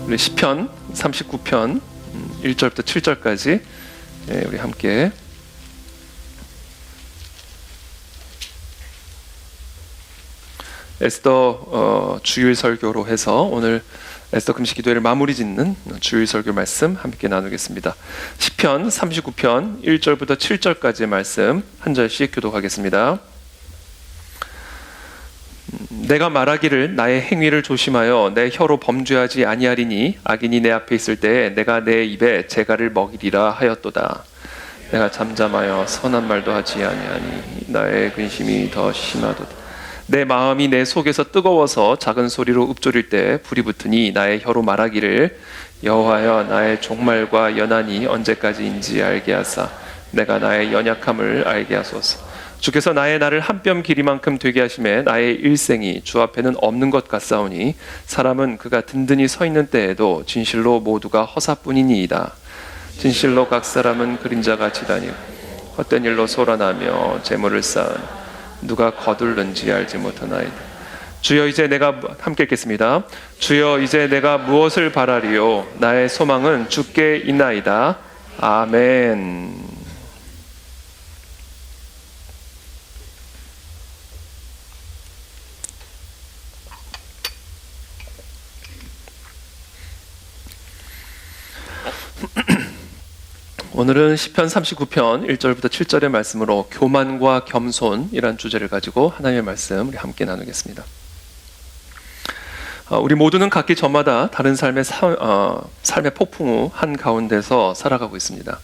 우리 시편 39편 1절부터 7절까지 우리 함께 에스더 주일 설교로 해서 오늘 에스더 금식 기도회를 마무리 짓는 주일 설교 말씀 함께 나누겠습니다. 시편 39편 1절부터 7절까지의 말씀 한 절씩 교독하겠습니다. 내가 말하기를 나의 행위를 조심하여 내 혀로 범죄하지 아니하리니 악인이 내 앞에 있을 때에 내가 내 입에 재갈을 먹이리라 하였도다. 내가 잠잠하여 선한 말도 하지 아니하니 나의 근심이 더 심하도다. 내 마음이 내 속에서 뜨거워서 작은 소리로 읊조릴 때 불이 붙으니 나의 혀로 말하기를 여호와여 나의 종말과 연한이 언제까지인지 알게 하사 내가 나의 연약함을 알게 하소서. 주께서 나의 날을 한 뼘 길이만큼 되게 하심에 나의 일생이 주 앞에는 없는 것 같사오니 사람은 그가 든든히 서 있는 때에도 진실로 모두가 허사뿐이니이다. 진실로 각 사람은 그림자같이 다니고 헛된 일로 소란하며 재물을 쌓은 누가 거둘는지 알지 못하나이다. 주여 이제 내가 함께 읽겠습니다. 주여 이제 내가 무엇을 바라리요 나의 소망은 주께 있나이다. 아멘. 오늘은 시편 39편 1절부터 7절의 말씀으로 교만과 겸손이란 주제를 가지고 하나님의 말씀 우리 함께 나누겠습니다. 우리 모두는 각기 저마다 다른 삶의 폭풍우 한가운데서 살아가고 있습니다.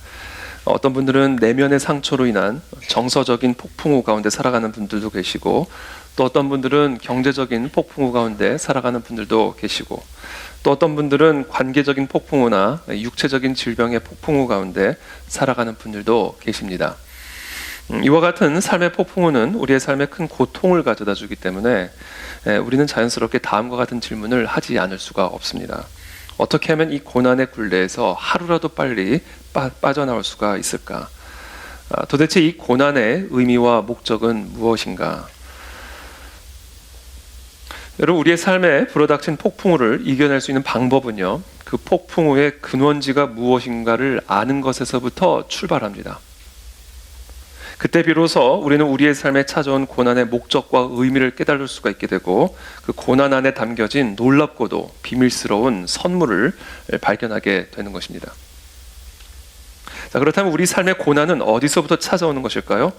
어떤 분들은 내면의 상처로 인한 정서적인 폭풍우 가운데 살아가는 분들도 계시고, 또 어떤 분들은 경제적인 폭풍우 가운데 살아가는 분들도 계시고, 또 어떤 분들은 관계적인 폭풍우나 육체적인 질병의 폭풍우 가운데 살아가는 분들도 계십니다. 이와 같은 삶의 폭풍우는 우리의 삶에 큰 고통을 가져다 주기 때문에 우리는 자연스럽게 다음과 같은 질문을 하지 않을 수가 없습니다. 어떻게 하면 이 고난의 굴레에서 하루라도 빨리 빠져나올 수가 있을까? 도대체 이 고난의 의미와 목적은 무엇인가? 여러분, 우리의 삶에 불어닥친 폭풍우를 이겨낼 수 있는 방법은요, 그 폭풍우의 근원지가 무엇인가를 아는 것에서부터 출발합니다. 그때 비로소 우리는 우리의 삶에 찾아온 고난의 목적과 의미를 깨달을 수가 있게 되고, 그 고난 안에 담겨진 놀랍고도 비밀스러운 선물을 발견하게 되는 것입니다. 자, 그렇다면 우리 삶의 고난은 어디서부터 찾아오는 것일까요?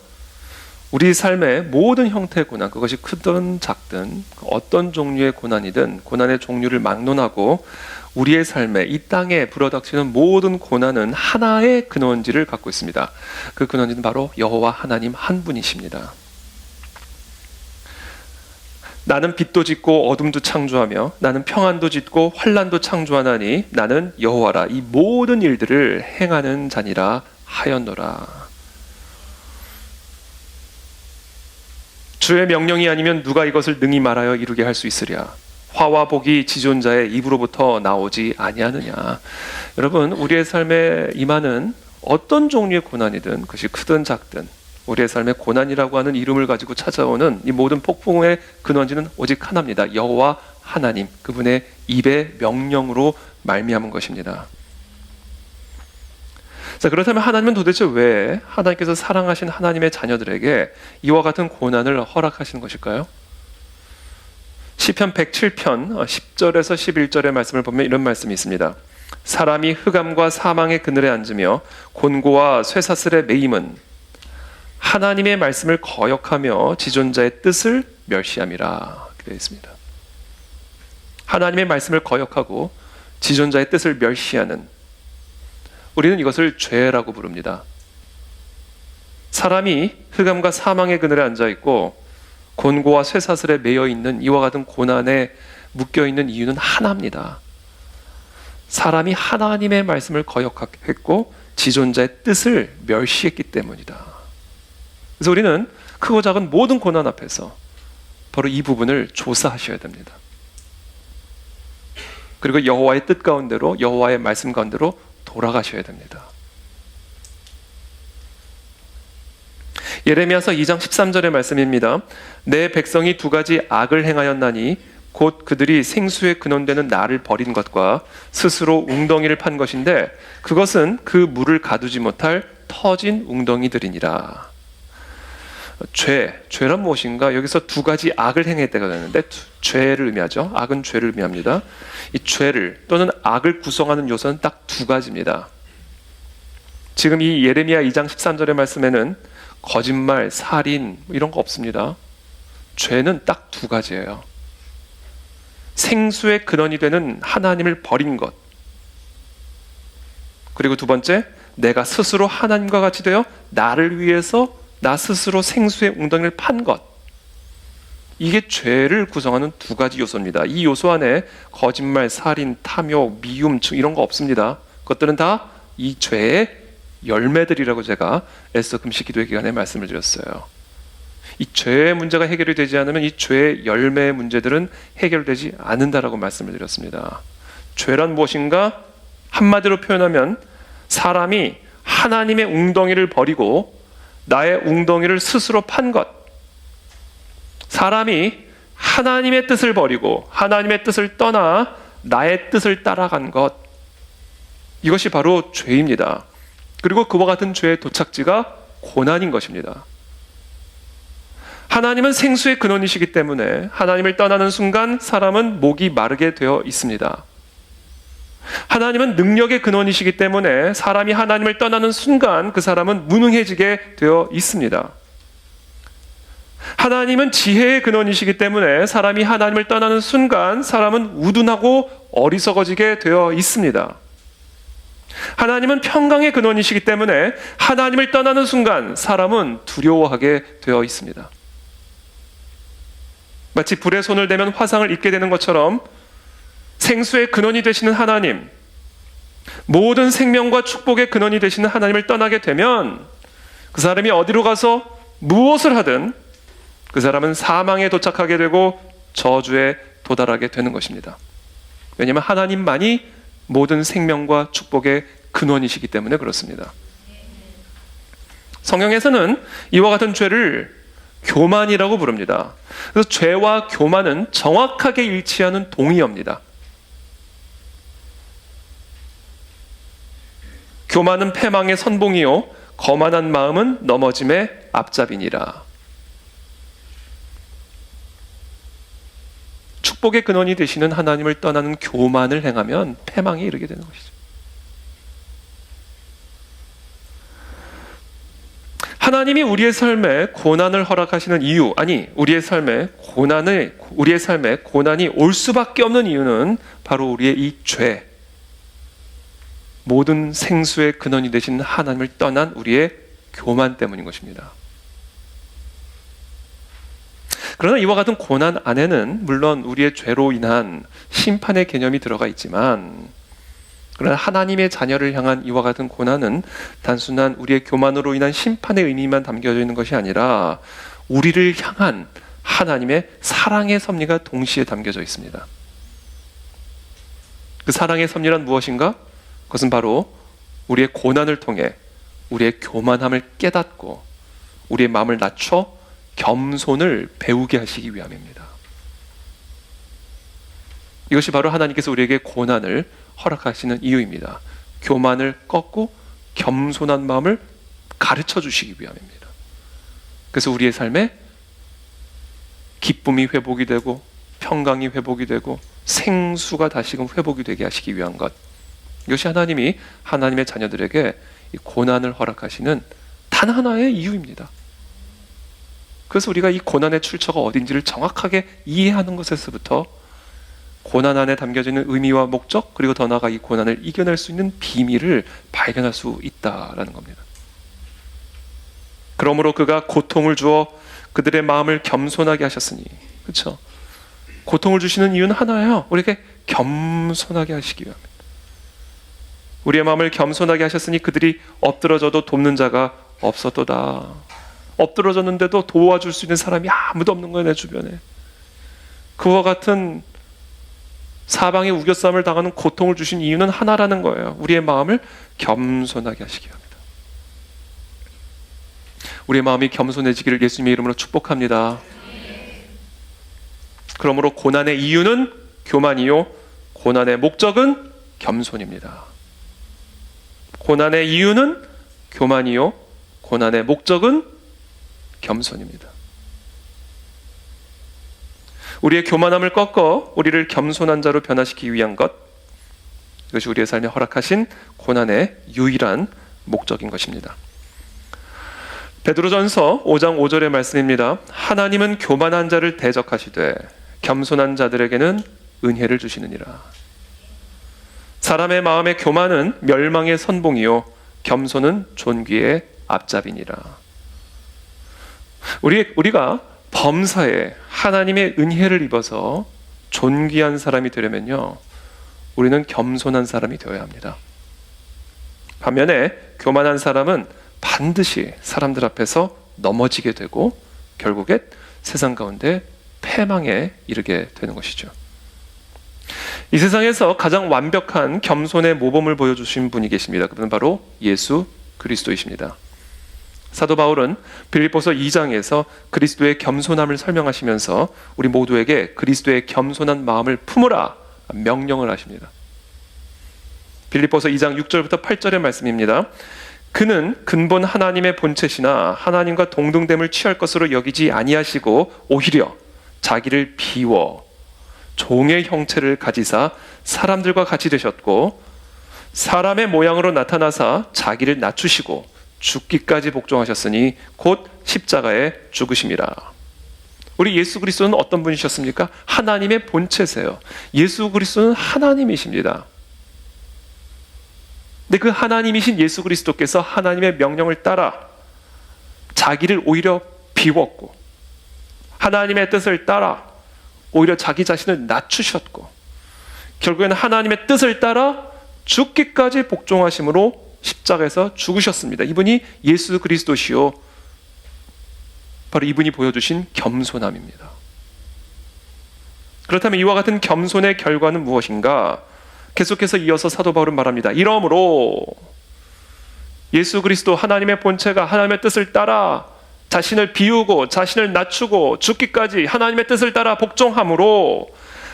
우리 삶의 모든 형태의 고난, 그것이 크든 작든 어떤 종류의 고난이든 고난의 종류를 막론하고 우리의 삶에, 이 땅에 불어닥치는 모든 고난은 하나의 근원지를 갖고 있습니다. 그 근원지는 바로 여호와 하나님 한 분이십니다. 나는 빛도 짓고 어둠도 창조하며 나는 평안도 짓고 환난도 창조하나니 나는 여호와라. 이 모든 일들을 행하는 자니라 하였노라. 주의 명령이 아니면 누가 이것을 능히 말하여 이루게 할 수 있으랴. 화와 복이 지존자의 입으로부터 나오지 아니하느냐. 여러분, 우리의 삶에 임하는 어떤 종류의 고난이든 그것이 크든 작든 우리의 삶의 고난이라고 하는 이름을 가지고 찾아오는 이 모든 폭풍의 근원지는 오직 하나입니다. 여호와 하나님, 그분의 입의 명령으로 말미암은 것입니다. 자, 그렇다면 하나님은 도대체 왜 하나님께서 사랑하신 하나님의 자녀들에게 이와 같은 고난을 허락하시는 것일까요? 시편 107편 10절에서 11절의 말씀을 보면 이런 말씀이 있습니다. 사람이 흑암과 사망의 그늘에 앉으며 곤고와 쇠사슬에 매임은 하나님의 말씀을 거역하며 지존자의 뜻을 멸시함이라 되어 있습니다. 하나님의 말씀을 거역하고 지존자의 뜻을 멸시하는, 우리는 이것을 죄라고 부릅니다. 사람이 흑암과 사망의 그늘에 앉아있고 곤고와 쇠사슬에 매여있는 이와 같은 고난에 묶여있는 이유는 하나입니다. 사람이 하나님의 말씀을 거역했고 지존자의 뜻을 멸시했기 때문이다. 그래서 우리는 크고 작은 모든 고난 앞에서 바로 이 부분을 조사하셔야 됩니다. 그리고 여호와의 뜻 가운데로, 여호와의 말씀 가운데로 돌아가셔야 됩니다. 예레미야서 2장 13절의 말씀입니다. 내 백성이 두 가지 악을 행하였나니 곧 그들이 생수의 근원되는 나를 버린 것과 스스로 웅덩이를 판 것인데 그것은 그 물을 가두지 못할 터진 웅덩이들이니라. 죄란 무엇인가? 여기서 두 가지 악을 행했다가 되는데 죄를 의미하죠. 악은 죄를 의미합니다. 이 죄를 또는 악을 구성하는 요소는 딱 두 가지입니다. 지금 이 예레미야 2장 13절의 말씀에는 거짓말, 살인 이런 거 없습니다. 죄는 딱 두 가지예요. 생수의 근원이 되는 하나님을 버린 것. 그리고 두 번째, 내가 스스로 하나님과 같이 되어 나를 위해서 나 스스로 생수의 웅덩이를 판 것. 이게 죄를 구성하는 두 가지 요소입니다. 이 요소 안에 거짓말, 살인, 탐욕, 미움 이런 거 없습니다. 그것들은 다 이 죄의 열매들이라고 제가 애써 금식 기도의 기간에 말씀을 드렸어요. 이 죄의 문제가 해결이 되지 않으면 이 죄의 열매의 문제들은 해결되지 않는다라고 말씀을 드렸습니다. 죄란 무엇인가? 한마디로 표현하면 사람이 하나님의 웅덩이를 버리고 나의 웅덩이를 스스로 판 것. 사람이 하나님의 뜻을 버리고 하나님의 뜻을 떠나 나의 뜻을 따라간 것. 이것이 바로 죄입니다. 그리고 그와 같은 죄의 도착지가 고난인 것입니다. 하나님은 생수의 근원이시기 때문에 하나님을 떠나는 순간 사람은 목이 마르게 되어 있습니다. 하나님은 능력의 근원이시기 때문에 사람이 하나님을 떠나는 순간 그 사람은 무능해지게 되어 있습니다. 하나님은 지혜의 근원이시기 때문에 사람이 하나님을 떠나는 순간 사람은 우둔하고 어리석어지게 되어 있습니다. 하나님은 평강의 근원이시기 때문에 하나님을 떠나는 순간 사람은 두려워하게 되어 있습니다. 마치 불에 손을 대면 화상을 입게 되는 것처럼 생수의 근원이 되시는 하나님, 모든 생명과 축복의 근원이 되시는 하나님을 떠나게 되면 그 사람이 어디로 가서 무엇을 하든 그 사람은 사망에 도착하게 되고 저주에 도달하게 되는 것입니다. 왜냐하면 하나님만이 모든 생명과 축복의 근원이시기 때문에 그렇습니다. 성경에서는 이와 같은 죄를 교만이라고 부릅니다. 그래서 죄와 교만은 정확하게 일치하는 동의어입니다. 교만은 패망의 선봉이요 거만한 마음은 넘어짐의 앞잡이니라. 축복의 근원이 되시는 하나님을 떠나는 교만을 행하면 패망에 이르게 되는 것이죠. 하나님이 우리의 삶에 고난을 허락하시는 이유, 아니 우리의 삶에 고난이 올 수밖에 없는 이유는 바로 우리의 이 죄, 모든 생수의 근원이 되신 하나님을 떠난 우리의 교만 때문인 것입니다. 그러나 이와 같은 고난 안에는 물론 우리의 죄로 인한 심판의 개념이 들어가 있지만, 그러나 하나님의 자녀를 향한 이와 같은 고난은 단순한 우리의 교만으로 인한 심판의 의미만 담겨져 있는 것이 아니라 우리를 향한 하나님의 사랑의 섭리가 동시에 담겨져 있습니다. 그 사랑의 섭리란 무엇인가? 그것은 바로 우리의 고난을 통해 우리의 교만함을 깨닫고 우리의 마음을 낮춰 겸손을 배우게 하시기 위함입니다. 이것이 바로 하나님께서 우리에게 고난을 허락하시는 이유입니다. 교만을 꺾고 겸손한 마음을 가르쳐 주시기 위함입니다. 그래서 우리의 삶에 기쁨이 회복이 되고 평강이 회복이 되고 생수가 다시금 회복이 되게 하시기 위한 것. 이것이 하나님이 하나님의 자녀들에게 이 고난을 허락하시는 단 하나의 이유입니다. 그래서 우리가 이 고난의 출처가 어딘지를 정확하게 이해하는 것에서부터 고난 안에 담겨져 있는 의미와 목적, 그리고 더 나아가 이 고난을 이겨낼 수 있는 비밀을 발견할 수 있다라는 겁니다. 그러므로 그가 고통을 주어 그들의 마음을 겸손하게 하셨으니, 그렇죠? 고통을 주시는 이유는 하나예요. 우리에게 겸손하게 하시기 위함입니다. 우리의 마음을 겸손하게 하셨으니 그들이 엎드러져도 돕는 자가 없었도다. 엎드러졌는데도 도와줄 수 있는 사람이 아무도 없는 거예요, 내 주변에. 그와 같은 사방의 우겨싸움을 당하는 고통을 주신 이유는 하나라는 거예요. 우리의 마음을 겸손하게 하시기 합니다. 우리의 마음이 겸손해지기를 예수님의 이름으로 축복합니다. 그러므로 고난의 이유는 교만이요, 고난의 목적은 겸손입니다. 고난의 이유는 교만이요, 고난의 목적은 겸손입니다. 우리의 교만함을 꺾어 우리를 겸손한 자로 변화시키기 위한 것, 이것이 우리의 삶에 허락하신 고난의 유일한 목적인 것입니다. 베드로전서 5장 5절의 말씀입니다. 하나님은 교만한 자를 대적하시되 겸손한 자들에게는 은혜를 주시느니라. 사람의 마음의 교만은 멸망의 선봉이요 겸손은 존귀의 앞잡이니라. 우리가 범사에 하나님의 은혜를 입어서 존귀한 사람이 되려면요, 우리는 겸손한 사람이 되어야 합니다. 반면에 교만한 사람은 반드시 사람들 앞에서 넘어지게 되고 결국에 세상 가운데 패망에 이르게 되는 것이죠. 이 세상에서 가장 완벽한 겸손의 모범을 보여주신 분이 계십니다. 그분은 바로 예수 그리스도이십니다. 사도 바울은 빌립보서 2장에서 그리스도의 겸손함을 설명하시면서 우리 모두에게 그리스도의 겸손한 마음을 품으라 명령을 하십니다. 빌립보서 2장 6절부터 8절의 말씀입니다. 그는 근본 하나님의 본체시나 하나님과 동등됨을 취할 것으로 여기지 아니하시고 오히려 자기를 비워 종의 형체를 가지사 사람들과 같이 되셨고 사람의 모양으로 나타나사 자기를 낮추시고 죽기까지 복종하셨으니 곧 십자가에 죽으심이라. 우리 예수 그리스도는 어떤 분이셨습니까? 하나님의 본체세요. 예수 그리스도는 하나님이십니다. 근데 그 하나님이신 예수 그리스도께서 하나님의 명령을 따라 자기를 오히려 비웠고 하나님의 뜻을 따라 오히려 자기 자신을 낮추셨고 결국에는 하나님의 뜻을 따라 죽기까지 복종하심으로 십자가에서 죽으셨습니다. 이분이 예수 그리스도시요, 바로 이분이 보여주신 겸손함입니다. 그렇다면 이와 같은 겸손의 결과는 무엇인가? 계속해서 이어서 사도 바울은 말합니다. 이러므로 예수 그리스도 하나님의 본체가 하나님의 뜻을 따라 자신을 비우고 자신을 낮추고 죽기까지 하나님의 뜻을 따라 복종함으로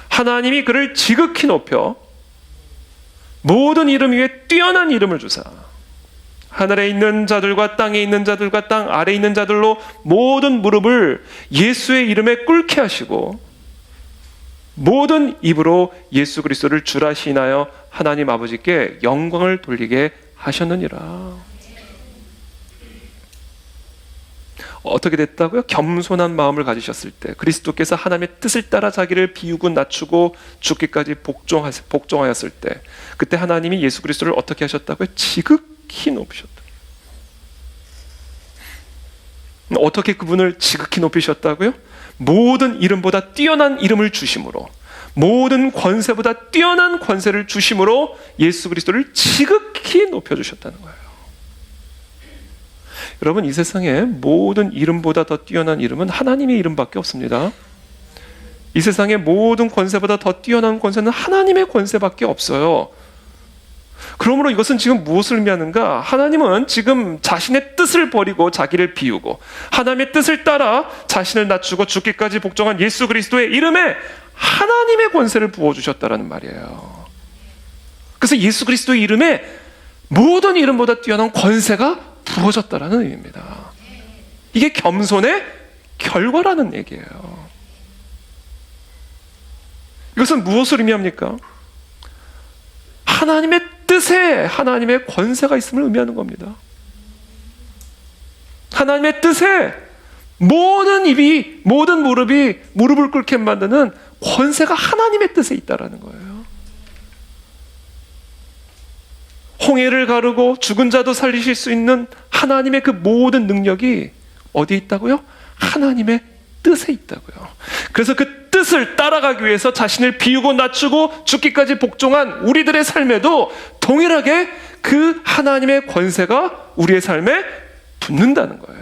하나님이 그를 지극히 높여 모든 이름 위에 뛰어난 이름을 주사 하늘에 있는 자들과 땅에 있는 자들과 땅 아래에 있는 자들로 모든 무릎을 예수의 이름에 꿇게 하시고 모든 입으로 예수 그리스도를 주라 시인하여 하나님 아버지께 영광을 돌리게 하셨느니라. 어떻게 됐다고요? 겸손한 마음을 가지셨을 때 그리스도께서 하나님의 뜻을 따라 자기를 비우고 낮추고 죽기까지 복종하였을 때 그때 하나님이 예수 그리스도를 어떻게 하셨다고요? 지극히 높이셨다. 어떻게 그분을 지극히 높이셨다고요? 모든 이름보다 뛰어난 이름을 주심으로 모든 권세보다 뛰어난 권세를 주심으로 예수 그리스도를 지극히 높여주셨다는 거예요. 여러분, 이 세상에 모든 이름보다 더 뛰어난 이름은 하나님의 이름밖에 없습니다. 이 세상의 모든 권세보다 더 뛰어난 권세는 하나님의 권세밖에 없어요. 그러므로 이것은 지금 무엇을 의미하는가? 하나님은 지금 자신의 뜻을 버리고 자기를 비우고 하나님의 뜻을 따라 자신을 낮추고 죽기까지 복종한 예수 그리스도의 이름에 하나님의 권세를 부어주셨다는 말이에요. 그래서 예수 그리스도의 이름에 모든 이름보다 뛰어난 권세가 부어졌다라는 의미입니다. 이게 겸손의 결과라는 얘기예요. 이것은 무엇을 의미합니까? 하나님의 뜻에 하나님의 권세가 있음을 의미하는 겁니다. 하나님의 뜻에 모든 입이 모든 무릎이 무릎을 꿇게 만드는 권세가 하나님의 뜻에 있다라는 거예요. 홍해를 가르고 죽은 자도 살리실 수 있는 하나님의 그 모든 능력이 어디에 있다고요? 하나님의 뜻에 있다고요. 그래서 그 뜻을 따라가기 위해서 자신을 비우고 낮추고 죽기까지 복종한 우리들의 삶에도 동일하게 그 하나님의 권세가 우리의 삶에 붙는다는 거예요.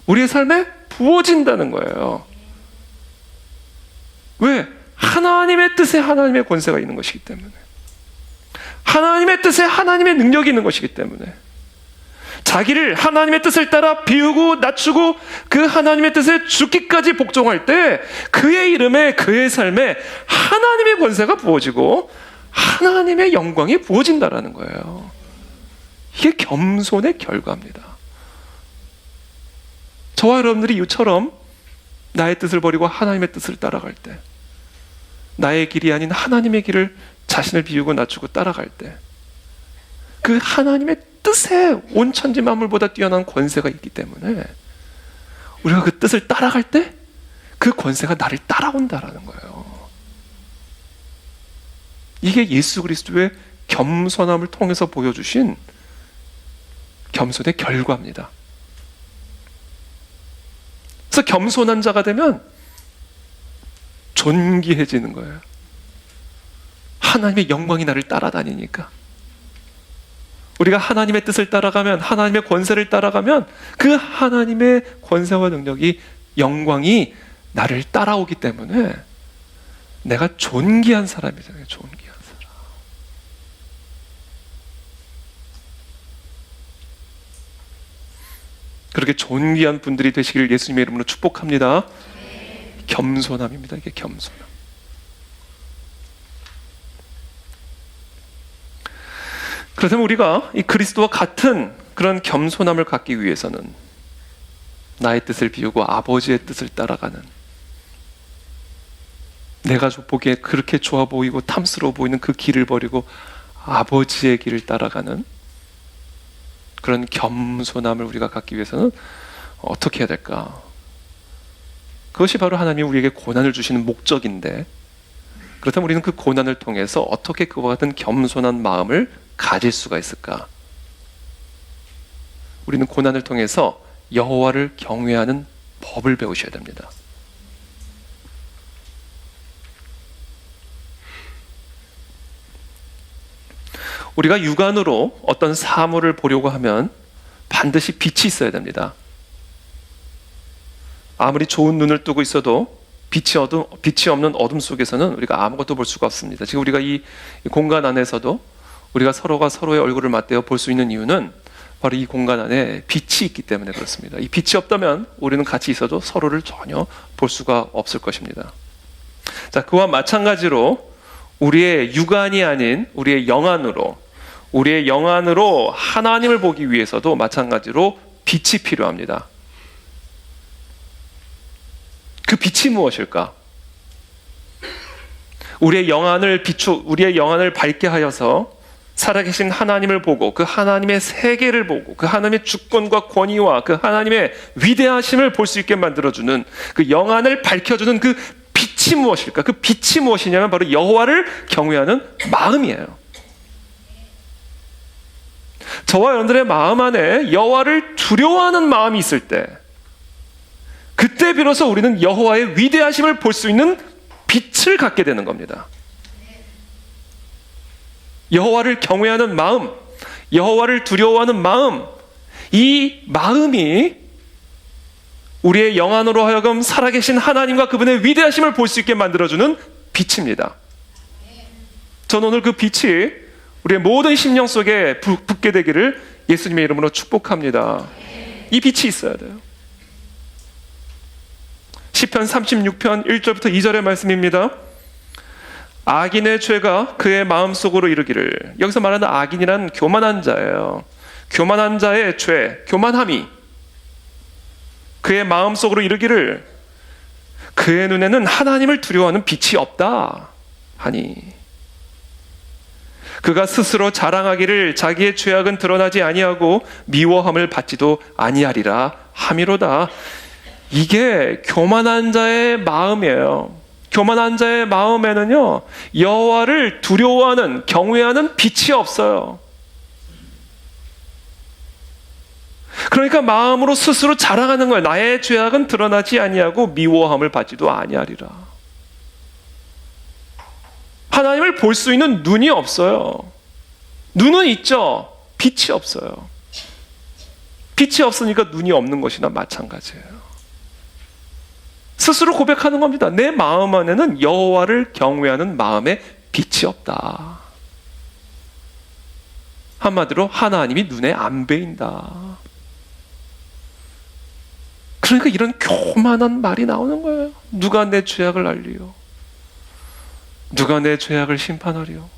우리의 삶에 부어진다는 거예요. 왜? 하나님의 뜻에 하나님의 권세가 있는 것이기 때문에, 하나님의 뜻에 하나님의 능력이 있는 것이기 때문에, 자기를 하나님의 뜻을 따라 비우고 낮추고 그 하나님의 뜻에 죽기까지 복종할 때 그의 이름에, 그의 삶에 하나님의 권세가 부어지고 하나님의 영광이 부어진다라는 거예요. 이게 겸손의 결과입니다. 저와 여러분들이 이처럼 나의 뜻을 버리고 하나님의 뜻을 따라갈 때, 나의 길이 아닌 하나님의 길을 자신을 비우고 낮추고 따라갈 때, 그 하나님의 뜻에 온 천지 만물보다 뛰어난 권세가 있기 때문에 우리가 그 뜻을 따라갈 때 그 권세가 나를 따라온다라는 거예요. 이게 예수 그리스도의 겸손함을 통해서 보여주신 겸손의 결과입니다. 그래서 겸손한 자가 되면 존귀해지는 거예요. 하나님의 영광이 나를 따라다니니까. 우리가 하나님의 뜻을 따라가면, 하나님의 권세를 따라가면 그 하나님의 권세와 능력이, 영광이 나를 따라오기 때문에 내가 존귀한 사람이잖아요. 존귀한 사람. 그렇게 존귀한 분들이 되시기를 예수님의 이름으로 축복합니다. 겸손함입니다. 이게 겸손함. 그렇다면 우리가 이 그리스도와 같은 그런 겸손함을 갖기 위해서는 나의 뜻을 비우고 아버지의 뜻을 따라가는, 내가 보기에 그렇게 좋아 보이고 탐스러워 보이는 그 길을 버리고 아버지의 길을 따라가는 그런 겸손함을 우리가 갖기 위해서는 어떻게 해야 될까? 그것이 바로 하나님이 우리에게 고난을 주시는 목적인데, 그렇다면 우리는 그 고난을 통해서 어떻게 그와 같은 겸손한 마음을 가질 수가 있을까? 우리는 고난을 통해서 여호와를 경외하는 법을 배우셔야 됩니다. 우리가 육안으로 어떤 사물을 보려고 하면 반드시 빛이 있어야 됩니다. 아무리 좋은 눈을 뜨고 있어도 빛이 없는 어둠 속에서는 우리가 아무것도 볼 수가 없습니다. 지금 우리가 이 공간 안에서도 우리가 서로가 서로의 얼굴을 맞대어 볼 수 있는 이유는 바로 이 공간 안에 빛이 있기 때문에 그렇습니다. 이 빛이 없다면 우리는 같이 있어도 서로를 전혀 볼 수가 없을 것입니다. 자, 그와 마찬가지로 우리의 육안이 아닌 우리의 영안으로 하나님을 보기 위해서도 마찬가지로 빛이 필요합니다. 그 빛이 무엇일까? 우리의 영안을 밝게 하여서 살아계신 하나님을 보고 그 하나님의 세계를 보고 그 하나님의 주권과 권위와 그 하나님의 위대하심을 볼 수 있게 만들어주는 그 영안을 밝혀주는 그 빛이 무엇일까? 그 빛이 무엇이냐면 바로 여호와를 경외하는 마음이에요. 저와 여러분들의 마음 안에 여호와를 두려워하는 마음이 있을 때, 그때 비로소 우리는 여호와의 위대하심을 볼 수 있는 빛을 갖게 되는 겁니다. 여호와를 경외하는 마음, 여호와를 두려워하는 마음, 이 마음이 우리의 영안으로 하여금 살아계신 하나님과 그분의 위대하심을 볼 수 있게 만들어주는 빛입니다. 저는 오늘 그 빛이 우리의 모든 심령 속에 붙게 되기를 예수님의 이름으로 축복합니다. 이 빛이 있어야 돼요. 시편 36편 1절부터 2절의 말씀입니다. 악인의 죄가 그의 마음속으로 이르기를. 여기서 말하는 악인이란 교만한 자예요. 교만한 자의 죄, 교만함이 그의 마음속으로 이르기를 그의 눈에는 하나님을 두려워하는 빛이 없다 하니, 그가 스스로 자랑하기를 자기의 죄악은 드러나지 아니하고 미워함을 받지도 아니하리라 함이로다. 이게 교만한 자의 마음이에요. 교만한 자의 마음에는요, 여호와를 두려워하는, 경외하는 빛이 없어요. 그러니까 마음으로 스스로 자랑하는 거예요. 나의 죄악은 드러나지 아니하고 미워함을 받지도 아니하리라. 하나님을 볼 수 있는 눈이 없어요. 눈은 있죠. 빛이 없어요. 빛이 없으니까 눈이 없는 것이나 마찬가지예요. 스스로 고백하는 겁니다. 내 마음 안에는 여호와를 경외하는 마음에 빛이 없다. 한마디로 하나님이 눈에 안 보인다. 그러니까 이런 교만한 말이 나오는 거예요. 누가 내 죄악을 알리요? 누가 내 죄악을 심판하리요?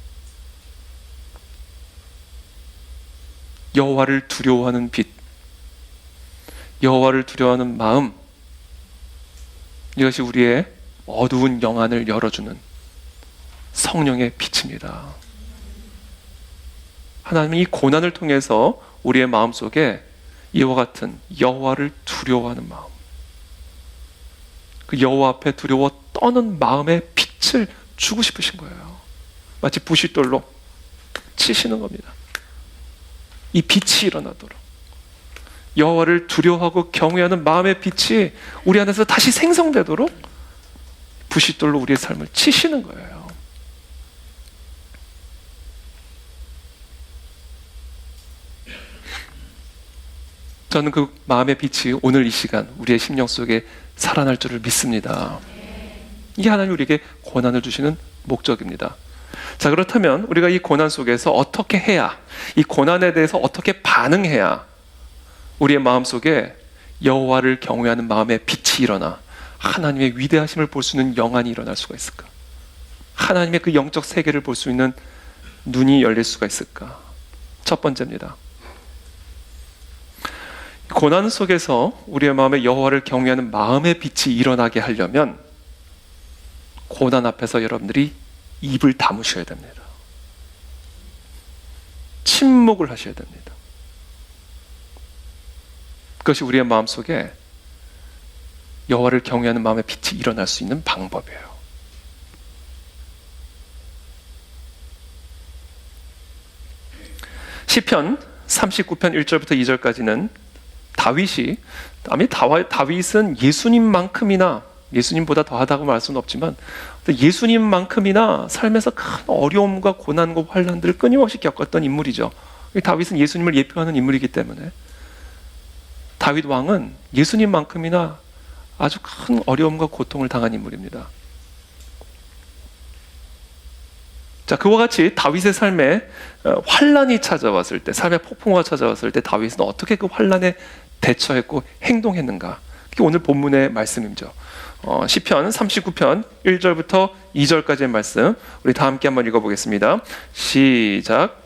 여호와를 두려워하는 빛, 여호와를 두려워하는 마음, 이것이 우리의 어두운 영안을 열어주는 성령의 빛입니다. 하나님이 이 고난을 통해서 우리의 마음속에 이와 같은 여호와를 두려워하는 마음, 그 여호와 앞에 두려워 떠는 마음의 빛을 주고 싶으신 거예요. 마치 부싯돌로 치시는 겁니다. 이 빛이 일어나도록 여호와를 두려워하고 경외하는 마음의 빛이 우리 안에서 다시 생성되도록 부싯돌로 우리의 삶을 치시는 거예요. 저는 그 마음의 빛이 오늘 이 시간 우리의 심령 속에 살아날 줄을 믿습니다. 이게 하나님 우리에게 고난을 주시는 목적입니다. 자, 그렇다면 우리가 이 고난 속에서 어떻게 해야, 이 고난에 대해서 어떻게 반응해야 우리의 마음속에 여호와를 경외하는 마음의 빛이 일어나 하나님의 위대하심을 볼 수 있는 영안이 일어날 수가 있을까? 하나님의 그 영적 세계를 볼 수 있는 눈이 열릴 수가 있을까? 첫 번째입니다. 고난 속에서 우리의 마음에 여호와를 경외하는 마음의 빛이 일어나게 하려면 고난 앞에서 여러분들이 입을 다무셔야 됩니다. 침묵을 하셔야 됩니다. 그것이 우리의 마음속에 여호와를 경외하는 마음의 빛이 일어날 수 있는 방법이에요. 시편 39편 1절부터 2절까지는 다윗은 예수님만큼이나, 예수님보다 더하다고 말할 수는 없지만 예수님만큼이나 삶에서 큰 어려움과 고난과 환난들을 끊임없이 겪었던 인물이죠. 다윗은 예수님을 예표하는 인물이기 때문에 다윗 왕은 예수님만큼이나 아주 큰 어려움과 고통을 당한 인물입니다. 자, 그와 같이 다윗의 삶에 환난이 찾아왔을 때, 삶의 폭풍우가 찾아왔을 때 다윗은 어떻게 그 환난에 대처했고 행동했는가? 그게 오늘 본문의 말씀이죠. 시편 39편 1절부터 2절까지의 말씀 우리 다 함께 한번 읽어보겠습니다. 시작.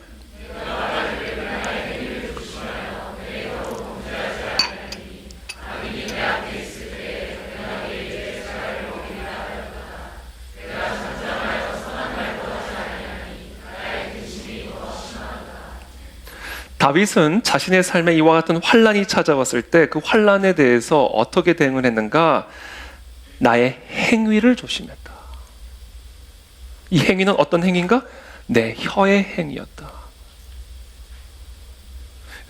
다윗은 자신의 삶에 이와 같은 환난이 찾아왔을 때 그 환난에 대해서 어떻게 대응을 했는가? 나의 행위를 조심했다. 이 행위는 어떤 행위인가? 내 혀의 행위였다.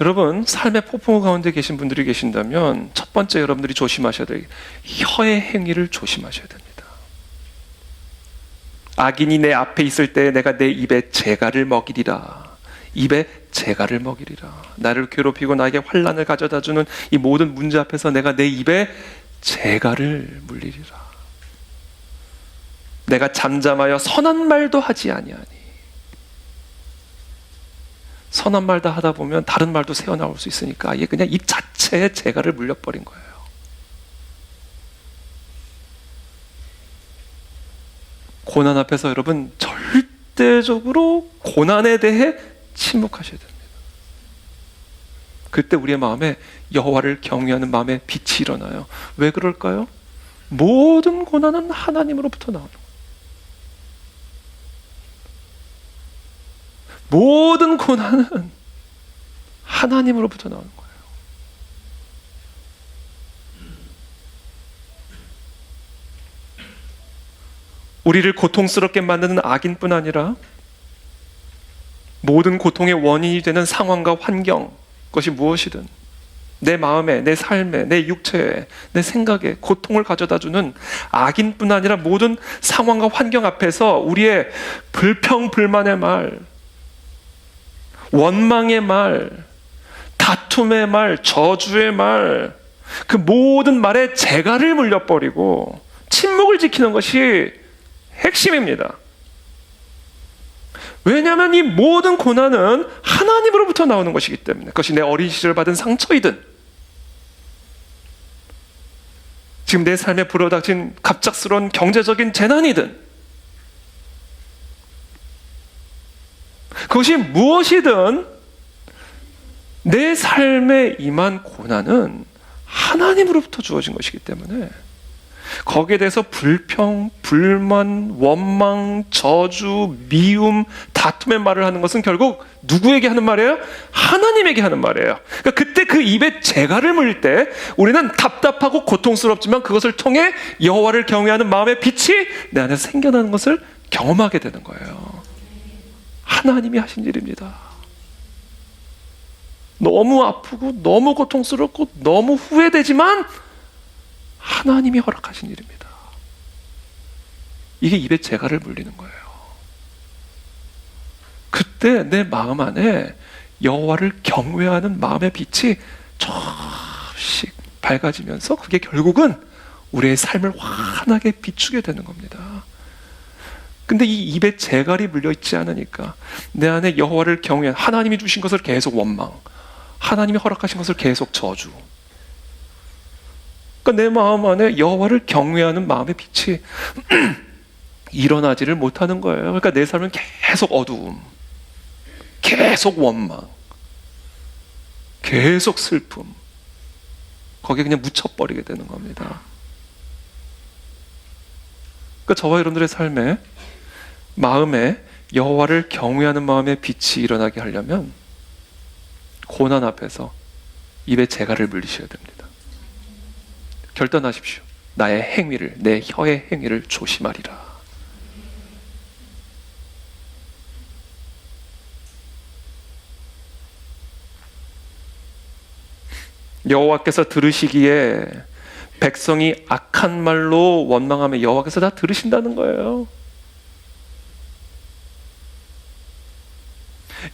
여러분, 삶의 폭풍우 가운데 계신 분들이 계신다면 첫 번째 여러분들이 조심하셔야 될 혀의 행위를 조심하셔야 됩니다. 악인이 내 앞에 있을 때 내가 내 입에 재갈을 먹이리라. 입에 재갈을 먹이리라. 나를 괴롭히고 나에게 환난을 가져다주는 이 모든 문제 앞에서 내가 내 입에 재갈을 물리리라. 내가 잠잠하여 선한 말도 하지 아니하니. 선한 말도 하다 보면 다른 말도 새어나올 수 있으니까 아예 그냥 입 자체에 재갈을 물려버린 거예요. 고난 앞에서 여러분 절대적으로 고난에 대해 침묵하셔야 됩니다. 그때 우리의 마음에 여호와를 경외하는 마음에 빛이 일어나요. 왜 그럴까요? 모든 고난은 하나님으로부터 나오는 거예요. 모든 고난은 하나님으로부터 나오는 거예요. 우리를 고통스럽게 만드는 악인뿐 아니라 모든 고통의 원인이 되는 상황과 환경, 그것이 무엇이든 내 마음에, 내 삶에, 내 육체에, 내 생각에 고통을 가져다주는 악인뿐 아니라 모든 상황과 환경 앞에서 우리의 불평불만의 말, 원망의 말, 다툼의 말, 저주의 말, 그 모든 말에 재갈을 물려버리고 침묵을 지키는 것이 핵심입니다. 왜냐하면 이 모든 고난은 하나님으로부터 나오는 것이기 때문에, 그것이 내 어린 시절 받은 상처이든 지금 내 삶에 불어닥친 갑작스러운 경제적인 재난이든, 그것이 무엇이든 내 삶에 임한 고난은 하나님으로부터 주어진 것이기 때문에 거기에 대해서 불평, 불만, 원망, 저주, 미움, 다툼의 말을 하는 것은 결국 누구에게 하는 말이에요? 하나님에게 하는 말이에요. 그러니까 그때 그 입에 재갈을 물릴 때 우리는 답답하고 고통스럽지만 그것을 통해 여호와를 경외하는 마음의 빛이 내 안에서 생겨나는 것을 경험하게 되는 거예요. 하나님이 하신 일입니다. 너무 아프고 너무 고통스럽고 너무 후회되지만 하나님이 허락하신 일입니다. 이게 입에 재갈을 물리는 거예요. 그때 내 마음 안에 여호와를 경외하는 마음의 빛이 조금씩 밝아지면서 그게 결국은 우리의 삶을 환하게 비추게 되는 겁니다. 근데 이 입에 재갈이 물려 있지 않으니까 내 안에 여호와를 경외한, 하나님이 주신 것을 계속 원망, 하나님이 허락하신 것을 계속 저주. 그러니까 내 마음 안에 여호와를 경외하는 마음의 빛이 일어나지를 못하는 거예요. 그러니까 내 삶은 계속 어두움, 계속 원망, 계속 슬픔, 거기에 그냥 묻혀버리게 되는 겁니다. 그러니까 저와 여러분들의 삶에, 마음에 여호와를 경외하는 마음의 빛이 일어나게 하려면 고난 앞에서 입에 재갈을 물리셔야 됩니다. 결단하십시오. 나의 행위를, 내 혀의 행위를 조심하리라. 여호와께서 들으시기에 백성이 악한 말로 원망하며 여호와께서 다 들으신다는 거예요.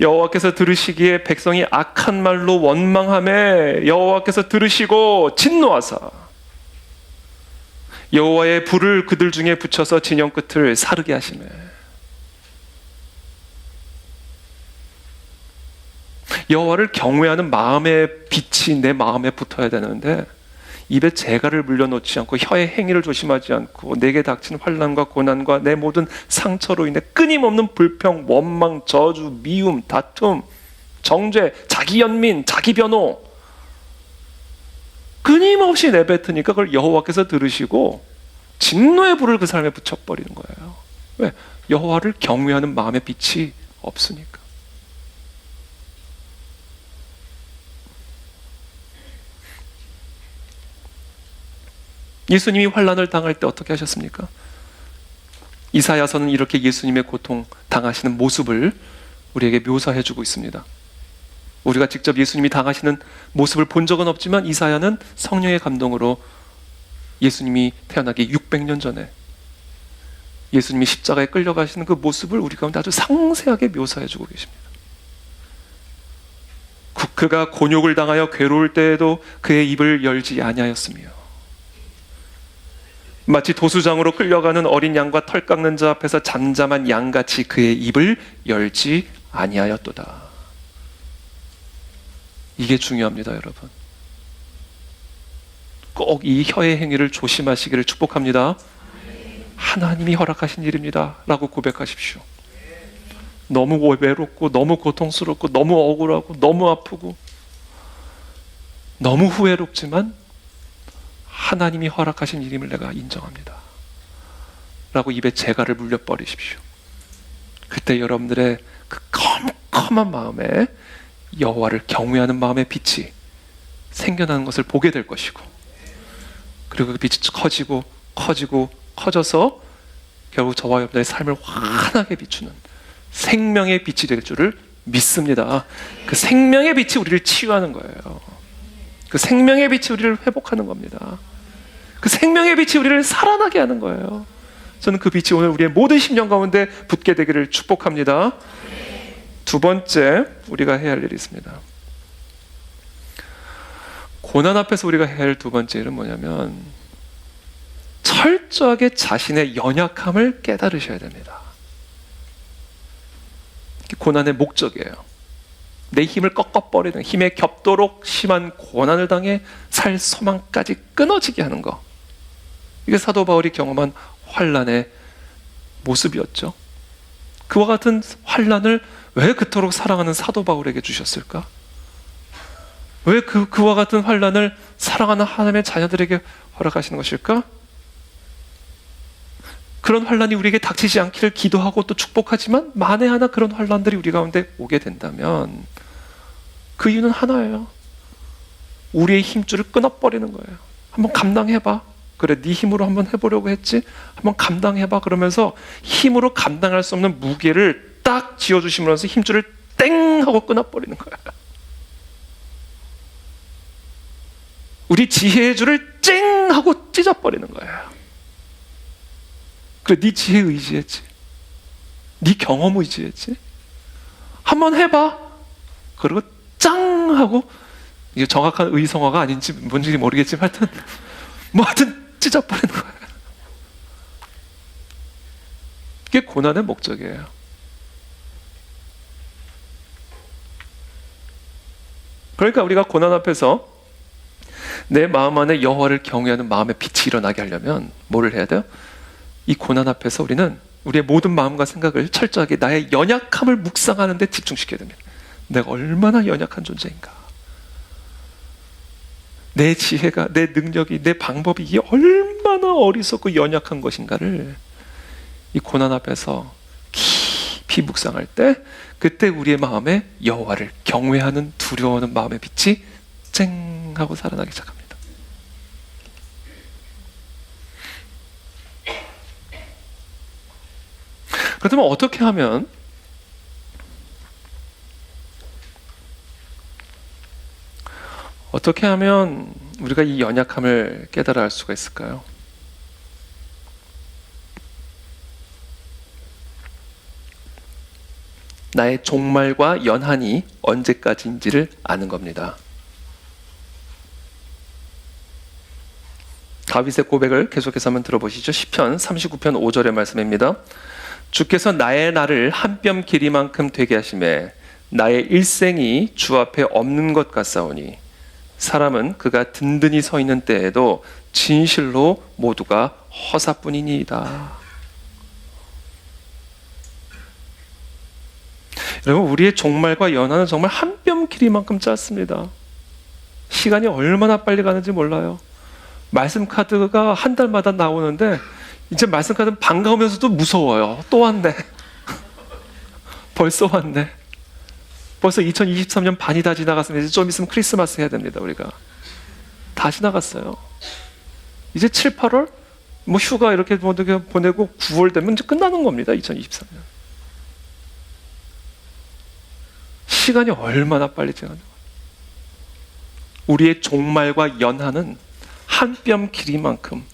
여호와께서 들으시기에 백성이 악한 말로 원망하며 여호와께서 들으시고 진노하사 여호와의 불을 그들 중에 붙여서 진영 끝을 사르게 하시매. 여호와를 경외하는 마음의 빛이 내 마음에 붙어야 되는데 입에 재갈을 물려놓지 않고 혀의 행위를 조심하지 않고 내게 닥친 환난과 고난과 내 모든 상처로 인해 끊임없는 불평, 원망, 저주, 미움, 다툼, 정죄, 자기 연민, 자기 변호 끊임없이 내뱉으니까 그걸 여호와께서 들으시고 진노의 불을 그 삶에 붙여버리는 거예요. 왜? 여호와를 경외하는 마음의 빛이 없으니까. 예수님이 환난을 당할 때 어떻게 하셨습니까? 이사야서는 이렇게 예수님의 고통 당하시는 모습을 우리에게 묘사해주고 있습니다. 우리가 직접 예수님이 당하시는 모습을 본 적은 없지만 이사야는 성령의 감동으로 예수님이 태어나기 600년 전에 예수님이 십자가에 끌려가시는 그 모습을 우리 가운데 아주 상세하게 묘사해주고 계십니다. 그가 곤욕을 당하여 괴로울 때에도 그의 입을 열지 아니하였으며 마치 도수장으로 끌려가는 어린 양과 털 깎는 자 앞에서 잠잠한 양같이 그의 입을 열지 아니하였도다. 이게 중요합니다, 여러분. 꼭 이 혀의 행위를 조심하시기를 축복합니다. 하나님이 허락하신 일입니다 라고 고백하십시오. 너무 외롭고 너무 고통스럽고 너무 억울하고 너무 아프고 너무 후회롭지만 하나님이 허락하신 일임을 내가 인정합니다 라고 입에 재갈을 물려버리십시오. 그때 여러분들의 그 컴컴한 마음에 여호와를 경외하는 마음의 빛이 생겨나는 것을 보게 될 것이고, 그리고 그 빛이 커지고 커지고 커져서 결국 저와 여러분들의 삶을 환하게 비추는 생명의 빛이 될 줄을 믿습니다. 그 생명의 빛이 우리를 치유하는 거예요. 그 생명의 빛이 우리를 회복하는 겁니다. 그 생명의 빛이 우리를 살아나게 하는 거예요. 저는 그 빛이 오늘 우리의 모든 심령 가운데 붙게 되기를 축복합니다. 두 번째, 우리가 해야 할 일이 있습니다. 고난 앞에서 우리가 해야 할 두 번째 일은 뭐냐면 철저하게 자신의 연약함을 깨달으셔야 됩니다. 고난의 목적이에요. 내 힘을 꺾어버리는, 힘에 겹도록 심한 고난을 당해 살 소망까지 끊어지게 하는 거. 이게 사도 바울이 경험한 환난의 모습이었죠. 그와 같은 환난을 왜 그토록 사랑하는 사도 바울에게 주셨을까? 왜 그와 같은 환난을 사랑하는 하나님의 자녀들에게 허락하시는 것일까? 그런 환난이 우리에게 닥치지 않기를 기도하고 또 축복하지만 만에 하나 그런 환난들이 우리 가운데 오게 된다면 그 이유는 하나예요. 우리의 힘줄을 끊어버리는 거예요. 한번 감당해봐. 그래, 네 힘으로 한번 해보려고 했지? 한번 감당해봐. 그러면서 힘으로 감당할 수 없는 무게를 딱 쥐어주시면서 힘줄을 땡 하고 끊어버리는 거예요. 우리 지혜의 줄을 쨍 하고 찢어버리는 거예요. 그래, 네 지혜 의지했지. 네 경험 의지했지. 한번 해봐. 그리고 짱 하고, 이게 정확한 의성어가 아닌지 뭔지 모르겠지만 하여튼 찢어버리는 거예요. 이게 고난의 목적이에요. 그러니까 우리가 고난 앞에서 내 마음 안에 여호와를 경외하는 마음의 빛이 일어나게 하려면 뭐를 해야 돼요? 이 고난 앞에서 우리는 우리의 모든 마음과 생각을 철저하게 나의 연약함을 묵상하는 데 집중시켜야 됩니다. 내가 얼마나 연약한 존재인가. 내 지혜가, 내 능력이, 내 방법이 이게 얼마나 어리석고 연약한 것인가를 이 고난 앞에서 깊이 묵상할 때 그때 우리의 마음에 여호와를 경외하는 두려워하는 마음의 빛이 쨍 하고 살아나기 시작합니다. 그렇다면 어떻게 하면 우리가 이 연약함을 깨달아 알 수가 있을까요? 나의 종말과 연한이 언제까지인지를 아는 겁니다. 다윗의 고백을 계속해서 한번 들어보시죠. 시편 39편 5절의 말씀입니다. 주께서 나의 날을 한 뼘 길이만큼 되게 하심에 나의 일생이 주 앞에 없는 것 같사오니 사람은 그가 든든히 서 있는 때에도 진실로 모두가 허사뿐이니이다. 여러분, 우리의 종말과 연한은 정말 한 뼘 길이만큼 짧습니다. 시간이 얼마나 빨리 가는지 몰라요. 말씀 카드가 한 달마다 나오는데 이제 말씀 카드는 반가우면서도 무서워요. 또 왔네. 벌써 왔네. 벌써 2023년 반이 다 지나갔습니다. 이제 좀 있으면 크리스마스 해야 됩니다. 우리가 다 지나갔어요. 이제 7, 8월 뭐 휴가 이렇게 보내고 9월 되면 이제 끝나는 겁니다. 2023년. 시간이 얼마나 빨리 지나가는 거예요. 우리의 종말과 연한은 한 뼘 길이만큼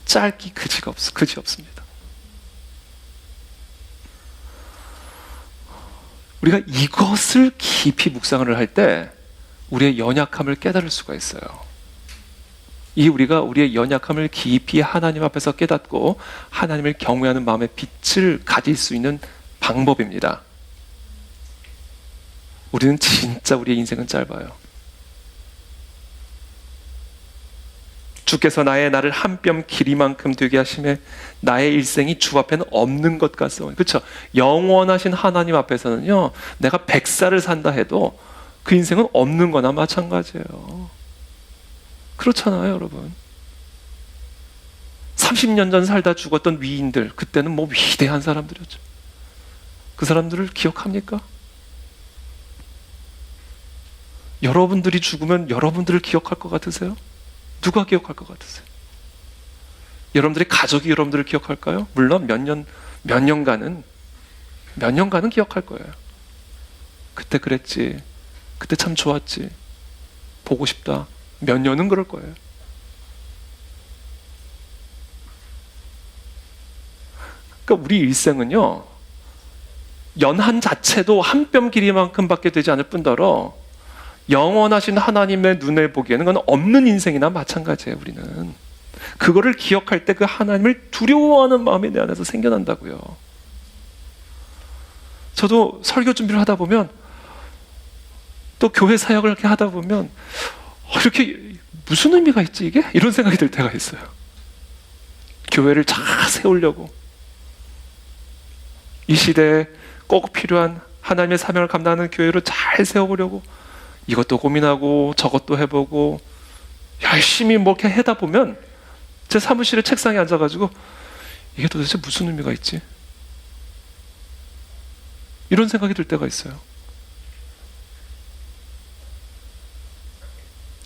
짧기 그지 없습니다. 우리가 이것을 깊이 묵상을 할 때 우리의 연약함을 깨달을 수가 있어요. 우리가 우리의 연약함을 깊이 하나님 앞에서 깨닫고 하나님을 경외하는 마음의 빛을 가질 수 있는 방법입니다. 우리는 진짜 우리의 인생은 짧아요. 주께서 나의 날을 한 뼘 길이만큼 되게 하심에 나의 일생이 주 앞에는 없는 것 같사오니. 그렇죠? 영원하신 하나님 앞에서는요, 내가 100살을 산다 해도 그 인생은 없는 거나 마찬가지예요. 그렇잖아요, 여러분. 30년 전 살다 죽었던 위인들, 그때는 뭐 위대한 사람들이었죠. 그 사람들을 기억합니까? 여러분들이 죽으면 여러분들을 기억할 것 같으세요? 누가 기억할 것 같으세요? 여러분들의 가족이 여러분들을 기억할까요? 물론 몇 년간은 기억할 거예요. 그때 그랬지. 그때 참 좋았지. 보고 싶다. 몇 년은 그럴 거예요. 그러니까 우리 일생은요, 연한 자체도 한 뼘 길이만큼밖에 되지 않을 뿐더러 영원하신 하나님의 눈에 보기에는 그건 없는 인생이나 마찬가지예요. 우리는 그거를 기억할 때 그 하나님을 두려워하는 마음이 내 안에서 생겨난다고요. 저도 설교 준비를 하다 보면, 또 교회 사역을 이렇게 하다 보면 이렇게 무슨 의미가 있지 이게? 이런 생각이 들 때가 있어요. 교회를 잘 세우려고, 이 시대에 꼭 필요한 하나님의 사명을 감당하는 교회를 잘 세워보려고 이것도 고민하고 저것도 해보고 열심히 뭐 이렇게 하다 보면 제 사무실에 책상에 앉아가지고 이게 도대체 무슨 의미가 있지? 이런 생각이 들 때가 있어요.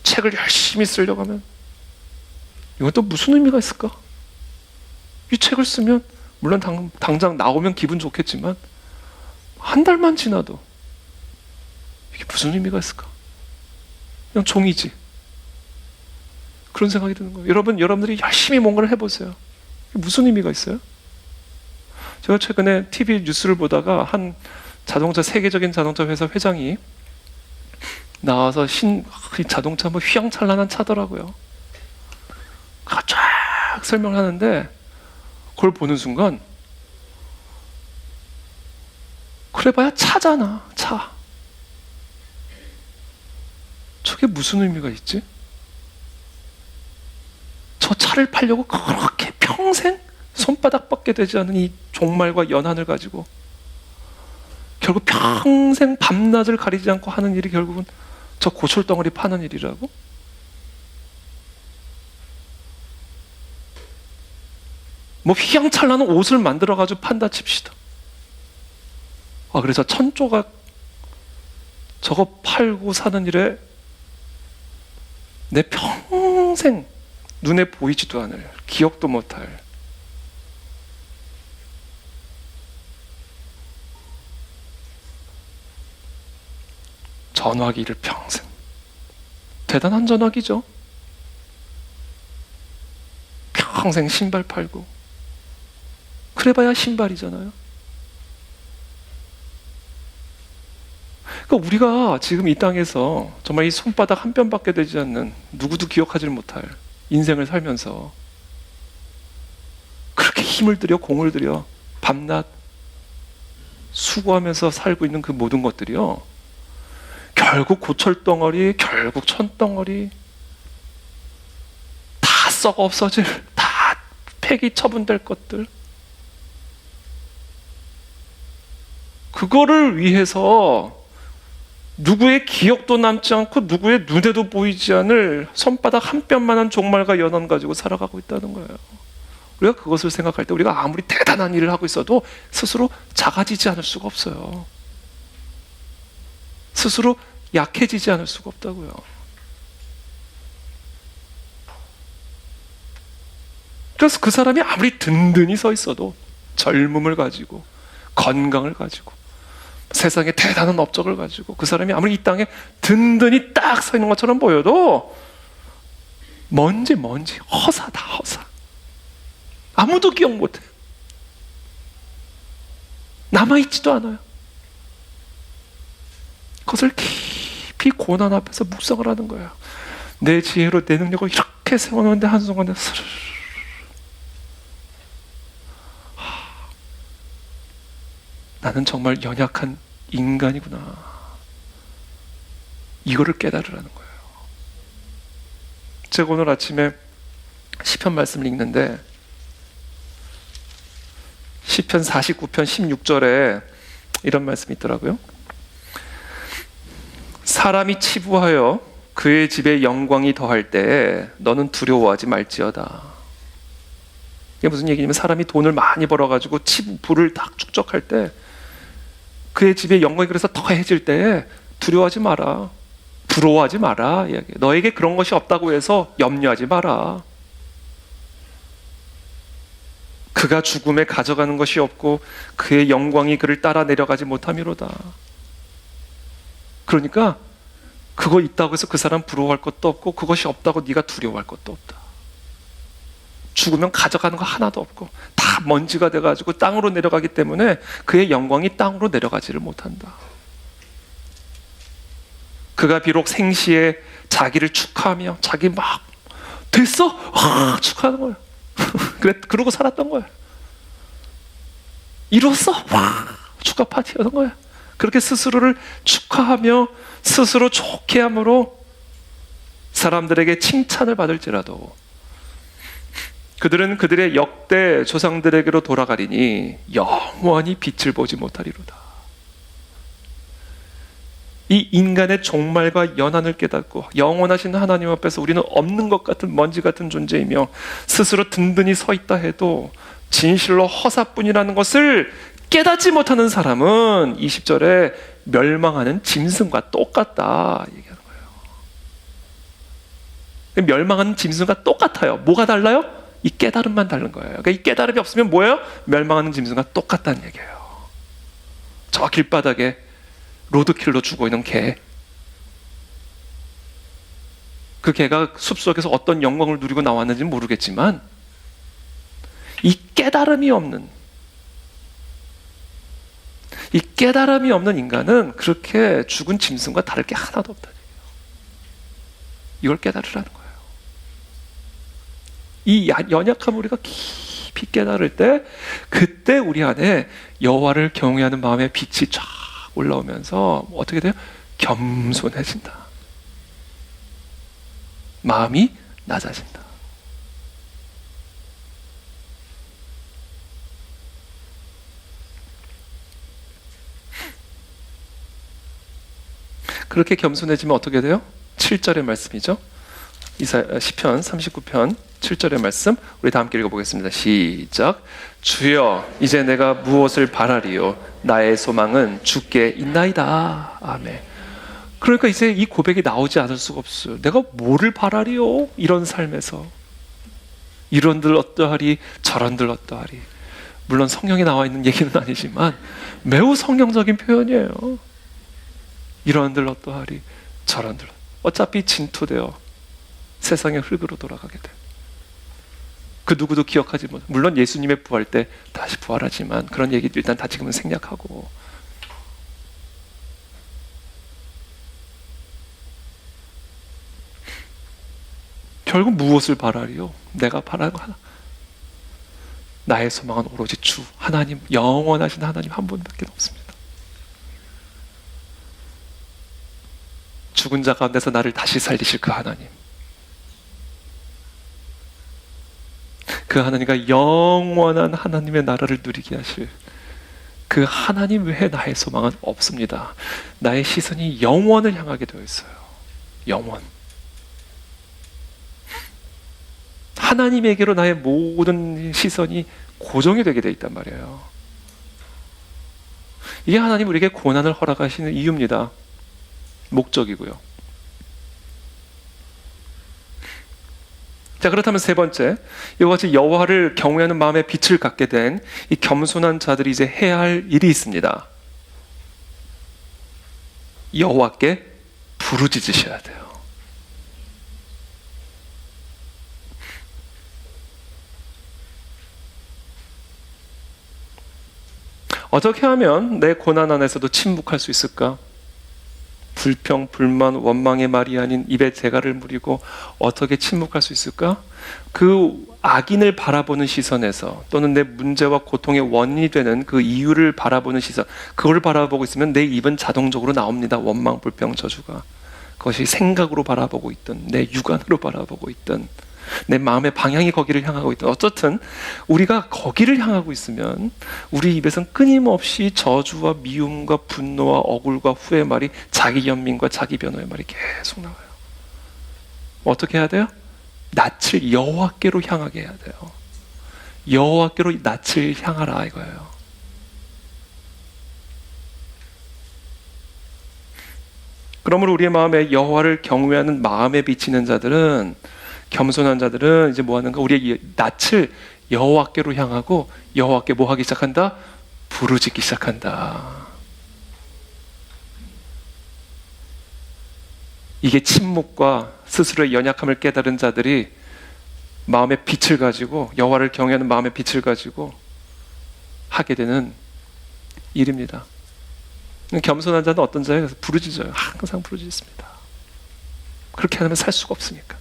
책을 열심히 쓰려고 하면 이건 또 무슨 의미가 있을까? 이 책을 쓰면 물론 당장 나오면 기분 좋겠지만 한 달만 지나도 이게 무슨 의미가 있을까? 그냥 종이지. 그런 생각이 드는 거예요. 여러분들이 열심히 뭔가를 해보세요. 이게 무슨 의미가 있어요? 제가 최근에 TV 뉴스를 보다가 한 세계적인 자동차 회사 회장이 나와서 이 자동차 뭐 휘황찬란한 차더라고요. 쫙 설명을 하는데 그걸 보는 순간 그래봐야 차잖아, 차. 저게 무슨 의미가 있지? 저 차를 팔려고 그렇게 평생 손바닥밖에 되지 않은 이 종말과 연한을 가지고 결국 평생 밤낮을 가리지 않고 하는 일이 결국은 저 고철덩어리 파는 일이라고? 뭐 휘황찬란한 옷을 만들어가지고 판다 칩시다. 그래서 1000조각 저거 팔고 사는 일에 내 평생 눈에 보이지도 않을, 기억도 못할 전화기를 평생. 대단한 전화기죠. 평생 신발 팔고. 그래봐야 신발이잖아요. 그러니까 우리가 지금 이 땅에서 정말 이 손바닥 한 뼘밖에 되지 않는, 누구도 기억하지 못할 인생을 살면서 그렇게 힘을 들여 공을 들여 밤낮 수고하면서 살고 있는 그 모든 것들이요, 결국 고철덩어리, 결국 천덩어리, 다 썩어 없어질, 다 폐기 처분될 것들, 그거를 위해서 누구의 기억도 남지 않고 누구의 눈에도 보이지 않을 손바닥 한 뼘만한 종말과 연한 가지고 살아가고 있다는 거예요. 우리가 그것을 생각할 때 우리가 아무리 대단한 일을 하고 있어도 스스로 작아지지 않을 수가 없어요. 스스로 약해지지 않을 수가 없다고요. 그래서 그 사람이 아무리 든든히 서 있어도, 젊음을 가지고 건강을 가지고 세상에 대단한 업적을 가지고 그 사람이 아무리 이 땅에 든든히 딱 서 있는 것처럼 보여도 먼지 허사다, 허사. 아무도 기억 못해. 남아있지도 않아요. 그것을 깊이 고난 앞에서 묵상을 하는 거예요. 내 지혜로 내 능력을 이렇게 세워놓는데 한순간에 스르르, 나는 정말 연약한 인간이구나. 이거를 깨달으라는 거예요. 제가 오늘 아침에 시편 말씀을 읽는데 시편 49편 16절에 이런 말씀이 있더라고요. 사람이 치부하여 그의 집에 영광이 더할 때에 너는 두려워하지 말지어다. 이게 무슨 얘기냐면, 사람이 돈을 많이 벌어가지고 부를 딱 축적할 때 그의 집에 영광이 그래서 더해질 때에 두려워하지 마라, 부러워하지 마라. 너에게 그런 것이 없다고 해서 염려하지 마라. 그가 죽음에 가져가는 것이 없고 그의 영광이 그를 따라 내려가지 못함이로다. 그러니까 그거 있다고 해서 그 사람 부러워할 것도 없고 그것이 없다고 네가 두려워할 것도 없다. 죽으면 가져가는 거 하나도 없고 다 먼지가 돼가지고 땅으로 내려가기 때문에 그의 영광이 땅으로 내려가지를 못한다. 그가 비록 생시에 자기를 축하하며 자기 막 됐어? 축하하는 거예요. 그러고 살았던 거예요. 이뤘어? 축하 파티였던 거야. 그렇게 스스로를 축하하며 스스로 좋게 함으로 사람들에게 칭찬을 받을지라도 그들은 그들의 역대 조상들에게로 돌아가리니 영원히 빛을 보지 못하리로다. 이 인간의 종말과 연한을 깨닫고 영원하신 하나님 앞에서 우리는 없는 것 같은 먼지 같은 존재이며 스스로 든든히 서 있다 해도 진실로 허사뿐이라는 것을 깨닫지 못하는 사람은 20절에 멸망하는 짐승과 똑같다 얘기하는 거예요. 멸망하는 짐승과 똑같아요. 뭐가 달라요? 이 깨달음만 다른 거예요. 그러니까 이 깨달음이 없으면 뭐예요? 멸망하는 짐승과 똑같다는 얘기예요. 저 길바닥에 로드킬로 죽어 있는 개. 그 개가 숲속에서 어떤 영광을 누리고 나왔는지는 모르겠지만 이 깨달음이 없는 인간은 그렇게 죽은 짐승과 다를 게 하나도 없다는 얘기예요. 이걸 깨달으라는 거예요. 이 연약함을 우리가 깊이 깨달을 때 그때 우리 안에 여호와를 경외하는 마음의 빛이 쫙 올라오면서 어떻게 돼요? 겸손해진다. 마음이 낮아진다. 그렇게 겸손해지면 어떻게 돼요? 7절의 말씀이죠. 시편 39편 7절의 말씀 우리 다 함께 읽어보겠습니다. 시작. 주여 이제 내가 무엇을 바라리요? 나의 소망은 주께 있나이다. 아멘. 그러니까 이제 이 고백이 나오지 않을 수가 없어요. 내가 뭐를 바라리요? 이런 삶에서 이런들 어떠하리 저런들 어떠하리. 물론 성경에 나와 있는 얘기는 아니지만 매우 성경적인 표현이에요. 이런들 어떠하리 저런들 어차피 진토되어 세상의 흙으로 돌아가게 돼. 그 누구도 기억하지 못. 물론 예수님의 부활 때 다시 부활하지만 그런 얘기도 일단 다 지금은 생략하고. 결국 무엇을 바라리요? 내가 바라는 거 하나. 나의 소망은 오로지 주 하나님, 영원하신 하나님 한 분밖에 없습니다. 죽은 자 가운데서 나를 다시 살리실 그 하나님. 그 하나님과 영원한 하나님의 나라를 누리게 하실 그 하나님 외에 나의 소망은 없습니다. 나의 시선이 영원을 향하게 되어 있어요. 영원. 하나님에게로 나의 모든 시선이 고정이 되게 되어 있단 말이에요. 이게 하나님 우리에게 고난을 허락하시는 이유입니다. 목적이고요. 자, 그렇다면 세 번째, 이와 같이 여호와를 경외하는 마음에 빛을 갖게 된 이 겸손한 자들이 이제 해야 할 일이 있습니다. 여호와께 부르짖으셔야 돼요. 어떻게 하면 내 고난 안에서도 침묵할 수 있을까? 불평, 불만, 원망의 말이 아닌 입에 재갈을 무리고 어떻게 침묵할 수 있을까? 그 악인을 바라보는 시선에서 또는 내 문제와 고통의 원인이 되는 그 이유를 바라보는 시선, 그걸 바라보고 있으면 내 입은 자동적으로 나옵니다. 원망, 불평, 저주가. 그것이 생각으로 바라보고 있든 내 육안으로 바라보고 있든 내 마음의 방향이 거기를 향하고 있든 어쨌든 우리가 거기를 향하고 있으면 우리 입에선 끊임없이 저주와 미움과 분노와 억울과 후회의 말이 자기 연민과 자기 변호의 말이 계속 나와요. 어떻게 해야 돼요? 낯을 여호와께로 향하게 해야 돼요. 여호와께로 낯을 향하라 이거예요. 그러므로 우리의 마음에 여호와를 경외하는 마음에 비치는 자들은 겸손한 자들은 이제 뭐 하는가? 우리의 낯을 여호와께로 향하고 여호와께 뭐 하기 시작한다? 부르짖기 시작한다. 이게 침묵과 스스로의 연약함을 깨달은 자들이 마음의 빛을 가지고 여호와를 경외하는 마음의 빛을 가지고 하게 되는 일입니다. 겸손한 자는 어떤 자예요? 부르짖어요. 항상 부르짖습니다. 그렇게 하면 살 수가 없으니까.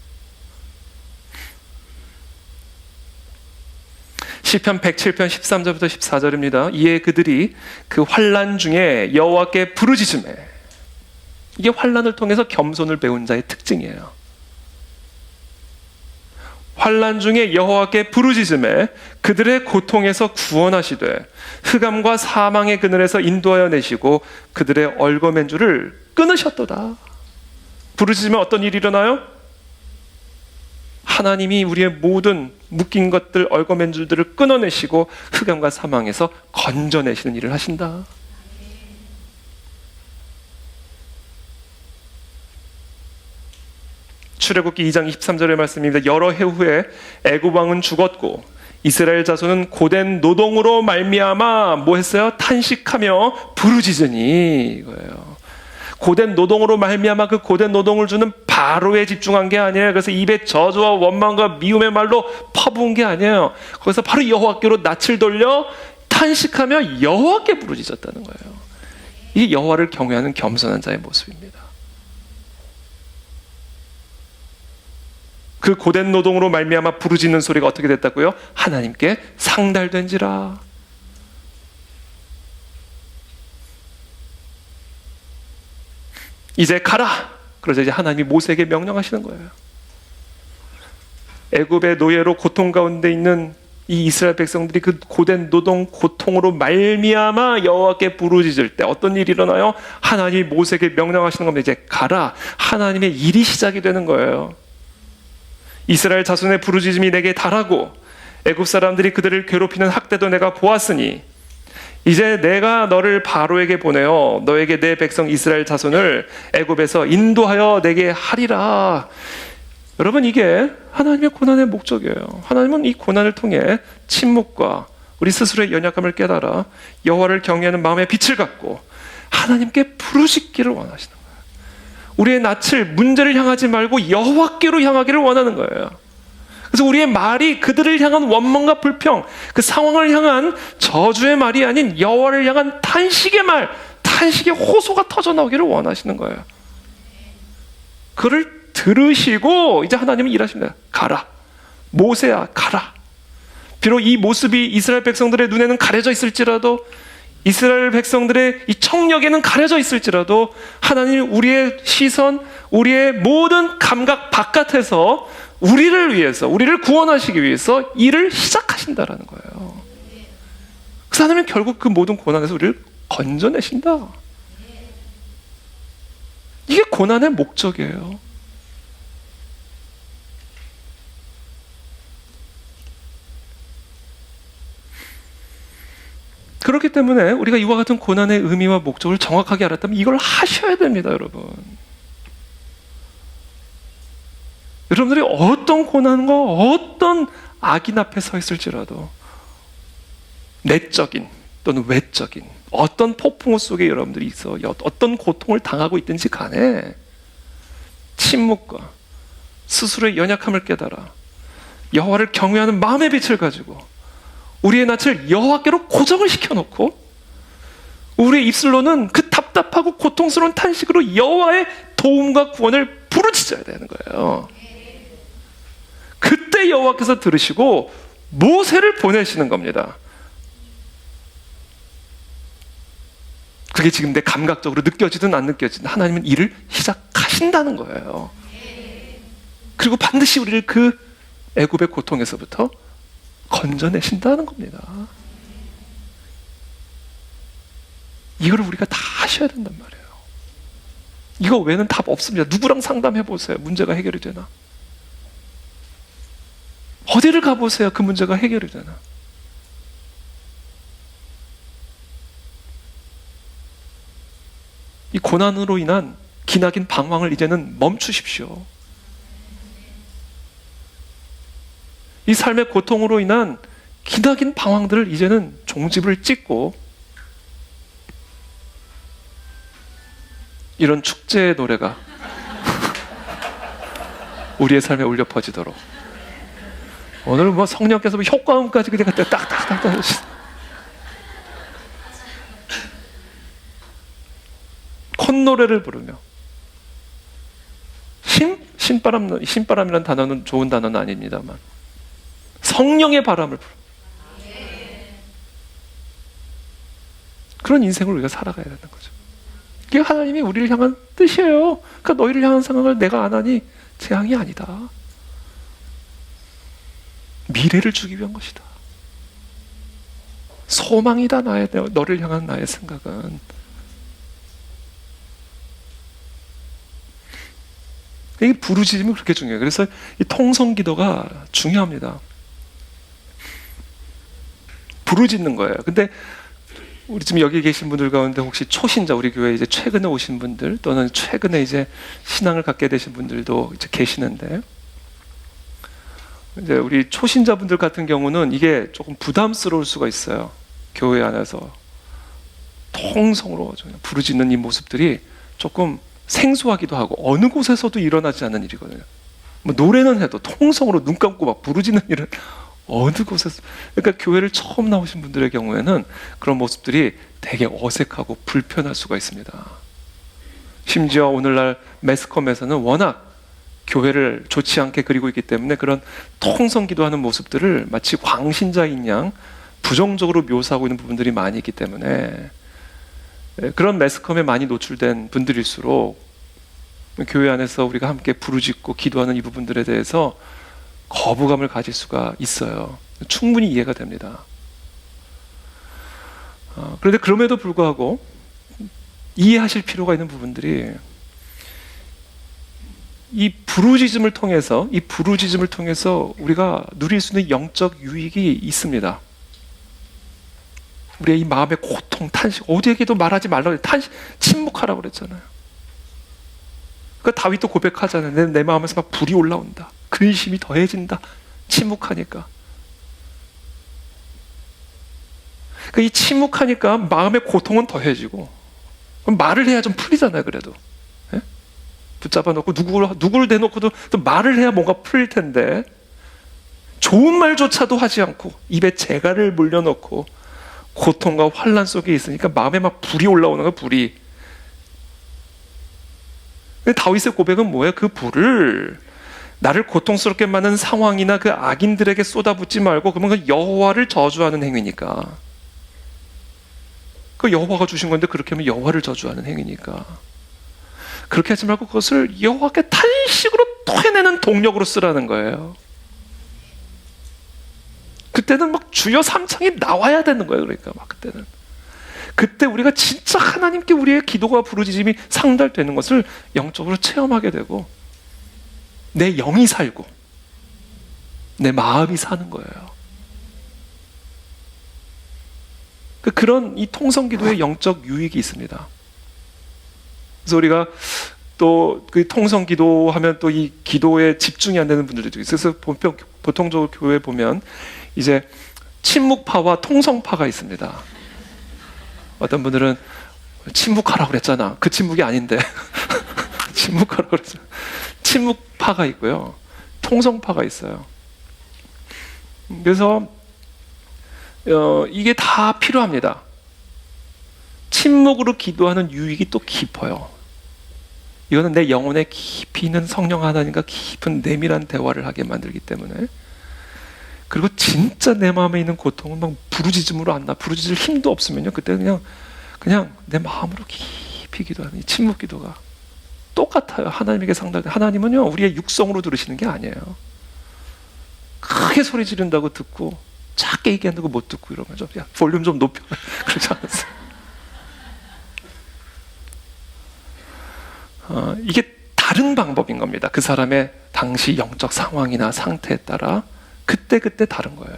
시편 107편 13절부터 14절입니다. 이에 그들이 그 환난 중에 여호와께 부르짖으매. 이게 환난을 통해서 겸손을 배운 자의 특징이에요. 환난 중에 여호와께 부르짖으매 그들의 고통에서 구원하시되 흑암과 사망의 그늘에서 인도하여 내시고 그들의 얽어맨 줄을 끊으셨도다. 부르짖으면 어떤 일이 일어나요? 하나님이 우리의 모든 묶인 것들, 얽어맨 줄들을 끊어내시고 흑암과 사망에서 건져내시는 일을 하신다. 출애굽기 2장 23절의 말씀입니다. 여러 해 후에 애굽 왕은 죽었고 이스라엘 자손은 고된 노동으로 말미암아 뭐 했어요? 탄식하며 부르짖으니 이거예요. 고된 노동으로 말미암아 그 고된 노동을 주는 바로에 집중한 게 아니에요. 그래서 입에 저주와 원망과 미움의 말로 퍼부은 게 아니에요. 거기서 바로 여호와께로 낯을 돌려 탄식하며 여호와께 부르짖었다는 거예요. 이게 여호와를 경외하는 겸손한 자의 모습입니다. 그 고된 노동으로 말미암아 부르짖는 소리가 어떻게 됐다고요? 하나님께 상달된지라. 이제 가라. 그러자 이제 하나님이 모세에게 명령하시는 거예요. 애굽의 노예로 고통 가운데 있는 이 이스라엘 백성들이 그 고된 노동 고통으로 말미암아 여호와께 부르짖을 때 어떤 일이 일어나요? 하나님이 모세에게 명령하시는 겁니다. 이제 가라. 하나님의 일이 시작이 되는 거예요. 이스라엘 자손의 부르짖음이 내게 달하고 애굽 사람들이 그들을 괴롭히는 학대도 내가 보았으니 이제 내가 너를 바로에게 보내어 너에게 내 백성 이스라엘 자손을 애굽에서 인도하여 내게 하리라. 여러분, 이게 하나님의 고난의 목적이에요. 하나님은 이 고난을 통해 침묵과 우리 스스로의 연약함을 깨달아 여호와를 경외하는 마음의 빛을 갖고 하나님께 부르짖기를 원하시는 거예요. 우리의 낯을 문제를 향하지 말고 여호와께로 향하기를 원하는 거예요. 그래서 우리의 말이 그들을 향한 원망과 불평, 그 상황을 향한 저주의 말이 아닌 여호와를 향한 탄식의 말, 탄식의 호소가 터져나오기를 원하시는 거예요. 그를 들으시고 이제 하나님은 일하십니다. 가라. 모세야, 가라. 비록 이 모습이 이스라엘 백성들의 눈에는 가려져 있을지라도, 이스라엘 백성들의 이 청력에는 가려져 있을지라도 하나님 우리의 시선, 우리의 모든 감각 바깥에서 우리를 위해서, 우리를 구원하시기 위해서 일을 시작하신다라는 거예요. 그래서 하나님은 결국 그 모든 고난에서 우리를 건져내신다. 이게 고난의 목적이에요. 그렇기 때문에 우리가 이와 같은 고난의 의미와 목적을 정확하게 알았다면 이걸 하셔야 됩니다, 여러분. 여러분들이 어떤 고난과 어떤 악인 앞에 서 있을지라도 내적인 또는 외적인 어떤 폭풍우 속에 여러분들이 있어 어떤 고통을 당하고 있든지 간에 침묵과 스스로의 연약함을 깨달아 여호와를 경외하는 마음의 빛을 가지고 우리의 낯을 여호와께로 고정을 시켜놓고 우리의 입술로는 그 답답하고 고통스러운 탄식으로 여호와의 도움과 구원을 부르짖어야 되는 거예요. 그때 여호와께서 들으시고 모세를 보내시는 겁니다. 그게 지금 내 감각적으로 느껴지든 안 느껴지든 하나님은 일을 시작하신다는 거예요. 그리고 반드시 우리를 그 애굽의 고통에서부터 건져내신다는 겁니다. 이걸 우리가 다 하셔야 된단 말이에요. 이거 외에는 답 없습니다. 누구랑 상담해 보세요. 문제가 해결이 되나? 어디를 가보세요. 그 문제가 해결이 되나? 이 고난으로 인한 기나긴 방황을 이제는 멈추십시오. 이 삶의 고통으로 인한 기나긴 방황들을 이제는 종집을 찍고 이런 축제의 노래가 우리의 삶에 울려 퍼지도록 오늘 뭐 성령께서 효과음까지 그냥 딱딱딱딱 콧노래를 부르며 신바람이라는 단어는 좋은 단어는 아닙니다만 성령의 바람을 부르며 그런 인생을 우리가 살아가야 되는 거죠. 이게 하나님이 우리를 향한 뜻이에요. 그러니까 너희를 향한 생각을 내가 안 하니 재앙이 아니다. 미래를 주기 위한 것이다. 소망이다. 너를 향한 나의 생각은. 이 부르짖음이 그렇게 중요해요. 그래서 이 통성기도가 중요합니다. 부르짖는 거예요. 근데 우리 지금 여기 계신 분들 가운데 혹시 초신자, 우리 교회에 이제 최근에 오신 분들 또는 최근에 이제 신앙을 갖게 되신 분들도 이제 계시는데, 이제 우리 초신자분들 같은 경우는 이게 조금 부담스러울 수가 있어요. 교회 안에서 통성으로 부르짖는 이 모습들이 조금 생소하기도 하고 어느 곳에서도 일어나지 않는 일이거든요. 뭐 노래는 해도 통성으로 눈 감고 막 부르짖는 일은 어느 곳에서, 그러니까 교회를 처음 나오신 분들의 경우에는 그런 모습들이 되게 어색하고 불편할 수가 있습니다. 심지어 오늘날 매스컴에서는 워낙 교회를 좋지 않게 그리고 있기 때문에 그런 통성 기도하는 모습들을 마치 광신자인 양 부정적으로 묘사하고 있는 부분들이 많이 있기 때문에 그런 매스컴에 많이 노출된 분들일수록 교회 안에서 우리가 함께 부르짖고 기도하는 이 부분들에 대해서 거부감을 가질 수가 있어요. 충분히 이해가 됩니다. 그런데 그럼에도 불구하고 이해하실 필요가 있는 부분들이, 이 부르짖음을 통해서 우리가 누릴 수 있는 영적 유익이 있습니다. 우리의 이 마음의 고통, 탄식, 어디에게도 말하지 말라고, 탄식, 침묵하라고 그랬잖아요. 그러니까 다윗도 고백하잖아요. 내 마음에서 막 불이 올라온다. 근심이 더해진다. 침묵하니까. 그러니까 이 침묵하니까 마음의 고통은 더해지고, 그럼 말을 해야 좀 풀리잖아요. 그래도 예? 붙잡아 놓고 누구를 대놓고도 또 말을 해야 뭔가 풀릴 텐데, 좋은 말조차도 하지 않고 입에 재갈을 물려놓고 고통과 환난 속에 있으니까 마음에 막 불이 올라오는 거예요. 불이. 다윗의 고백은 뭐예요? 그 불을 나를 고통스럽게 만든 상황이나 그 악인들에게 쏟아붓지 말고, 그러면 그 여호와를 저주하는 행위니까. 그 여호와가 주신 건데 그렇게 하면 여호와를 저주하는 행위니까. 그렇게 하지 말고 그것을 여호와께 탄식으로 토해내는 동력으로 쓰라는 거예요. 그때는 막 주여 삼창이 나와야 되는 거예요. 그러니까 막 그때 우리가 진짜 하나님께 우리의 기도가 부르짖음이 상달되는 것을 영적으로 체험하게 되고, 내 영이 살고 내 마음이 사는 거예요. 그런 이 통성기도의 영적 유익이 있습니다. 그래서 우리가 또 그 통성기도 하면 또 이 기도에 집중이 안 되는 분들도 있어요. 그래서 보통적으로 교회에 보면 이제 침묵파와 통성파가 있습니다. 어떤 분들은 침묵하라고 그랬잖아. 그 침묵이 아닌데 침묵하라고 그랬잖아. 침묵파가 있고요, 통성파가 있어요. 그래서 이게 다 필요합니다. 침묵으로 기도하는 유익이 또 깊어요. 이거는 내 영혼에 깊이 있는 성령 하나님과 깊은 내밀한 대화를 하게 만들기 때문에, 그리고 진짜 내 마음에 있는 고통은 막 부르짖음으로 안 나. 부르짖을 힘도 없으면요, 그때 그냥 내 마음으로 깊이 기도하는 이 침묵 기도가 똑같아요. 하나님에게 상달돼. 하나님은요, 우리의 육성으로 들으시는 게 아니에요. 크게 소리 지른다고 듣고 작게 얘기한다고 못 듣고 이러면 좀, 야, 볼륨 좀 높여. 그러지 않았어요. 이게 다른 방법인 겁니다. 그 사람의 당시 영적 상황이나 상태에 따라 그때 다른 거예요.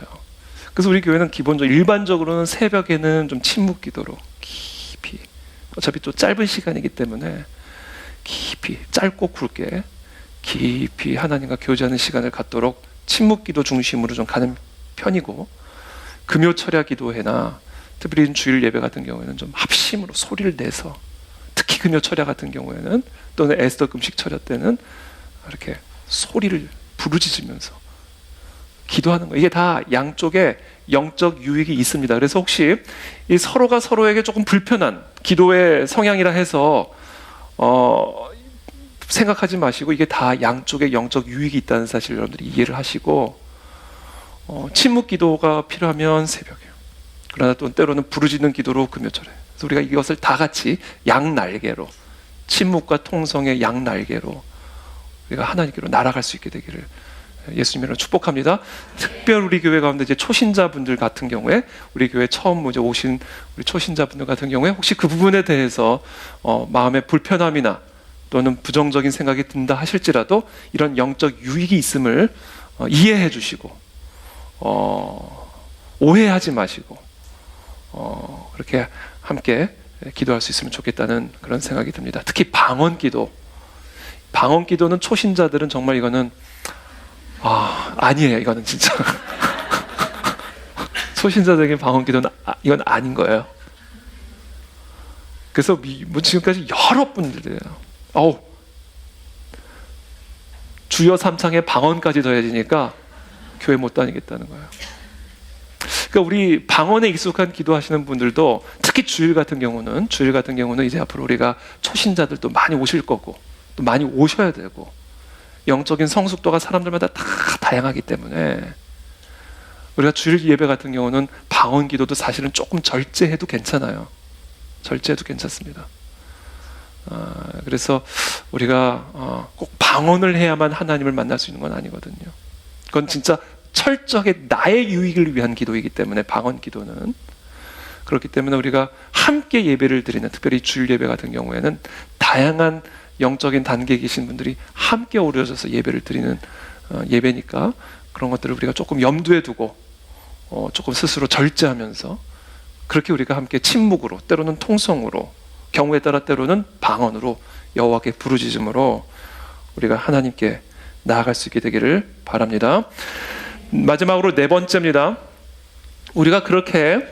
그래서 우리 교회는 기본적으로 일반적으로는 새벽에는 좀 침묵 기도로 깊이, 어차피 또 짧은 시간이기 때문에 깊이, 짧고 굵게 깊이 하나님과 교제하는 시간을 갖도록 침묵 기도 중심으로 좀 가는 편이고, 금요 철야 기도회나 특별히 주일 예배 같은 경우에는 좀 합심으로 소리를 내서, 특히 금요 철야 같은 경우에는 또는 에스더 금식 철야 때는 이렇게 소리를 부르짖으면서 기도하는 거예요. 이게 다 양쪽에 영적 유익이 있습니다. 그래서 혹시 이 서로가 서로에게 조금 불편한 기도의 성향이라 해서 생각하지 마시고, 이게 다 양쪽에 영적 유익이 있다는 사실을 여러분들이 이해를 하시고, 침묵 기도가 필요하면 새벽에, 그러나 또 때로는 부르짖는 기도로 금요철에 그래서 우리가 이것을 다 같이 양날개로, 침묵과 통성의 양날개로 우리가 하나님께로 날아갈 수 있게 되기를 예수님으로 축복합니다. 특별 우리 교회 가운데 이제 초신자분들 같은 경우에, 우리 교회 처음 이제 오신 우리 초신자분들 같은 경우에 혹시 그 부분에 대해서 마음의 불편함이나 또는 부정적인 생각이 든다 하실지라도 이런 영적 유익이 있음을 이해해 주시고 오해하지 마시고 그렇게 함께 기도할 수 있으면 좋겠다는 그런 생각이 듭니다. 특히 방언기도. 방언기도는 초신자들은 정말 이거는 아니에요. 이거는 진짜 초신자적인 방언기도는 이건 아닌 거예요. 그래서 지금까지 여러 분들이에요. 주여 삼창에 방언까지 더해지니까 교회 못 다니겠다는 거예요. 그러니까 우리 방언에 익숙한 기도하시는 분들도 특히 주일 같은 경우는 이제 앞으로 우리가 초신자들도 많이 오실 거고 또 많이 오셔야 되고 영적인 성숙도가 사람들마다 다 다양하기 때문에 우리가 주일 예배 같은 경우는 방언 기도도 사실은 조금 절제해도 괜찮아요. 절제해도 괜찮습니다. 그래서 우리가 꼭 방언을 해야만 하나님을 만날 수 있는 건 아니거든요. 그건 진짜 철저하게 나의 유익을 위한 기도이기 때문에 방언 기도는 그렇기 때문에 우리가 함께 예배를 드리는, 특별히 주일 예배 같은 경우에는 다양한 영적인 단계에 계신 분들이 함께 어우러져서 예배를 드리는 예배니까 그런 것들을 우리가 조금 염두에 두고 조금 스스로 절제하면서 그렇게 우리가 함께 침묵으로, 때로는 통성으로, 경우에 따라 때로는 방언으로 여호와께 부르짖음으로 우리가 하나님께 나아갈 수 있게 되기를 바랍니다. 마지막으로 네 번째입니다. 우리가 그렇게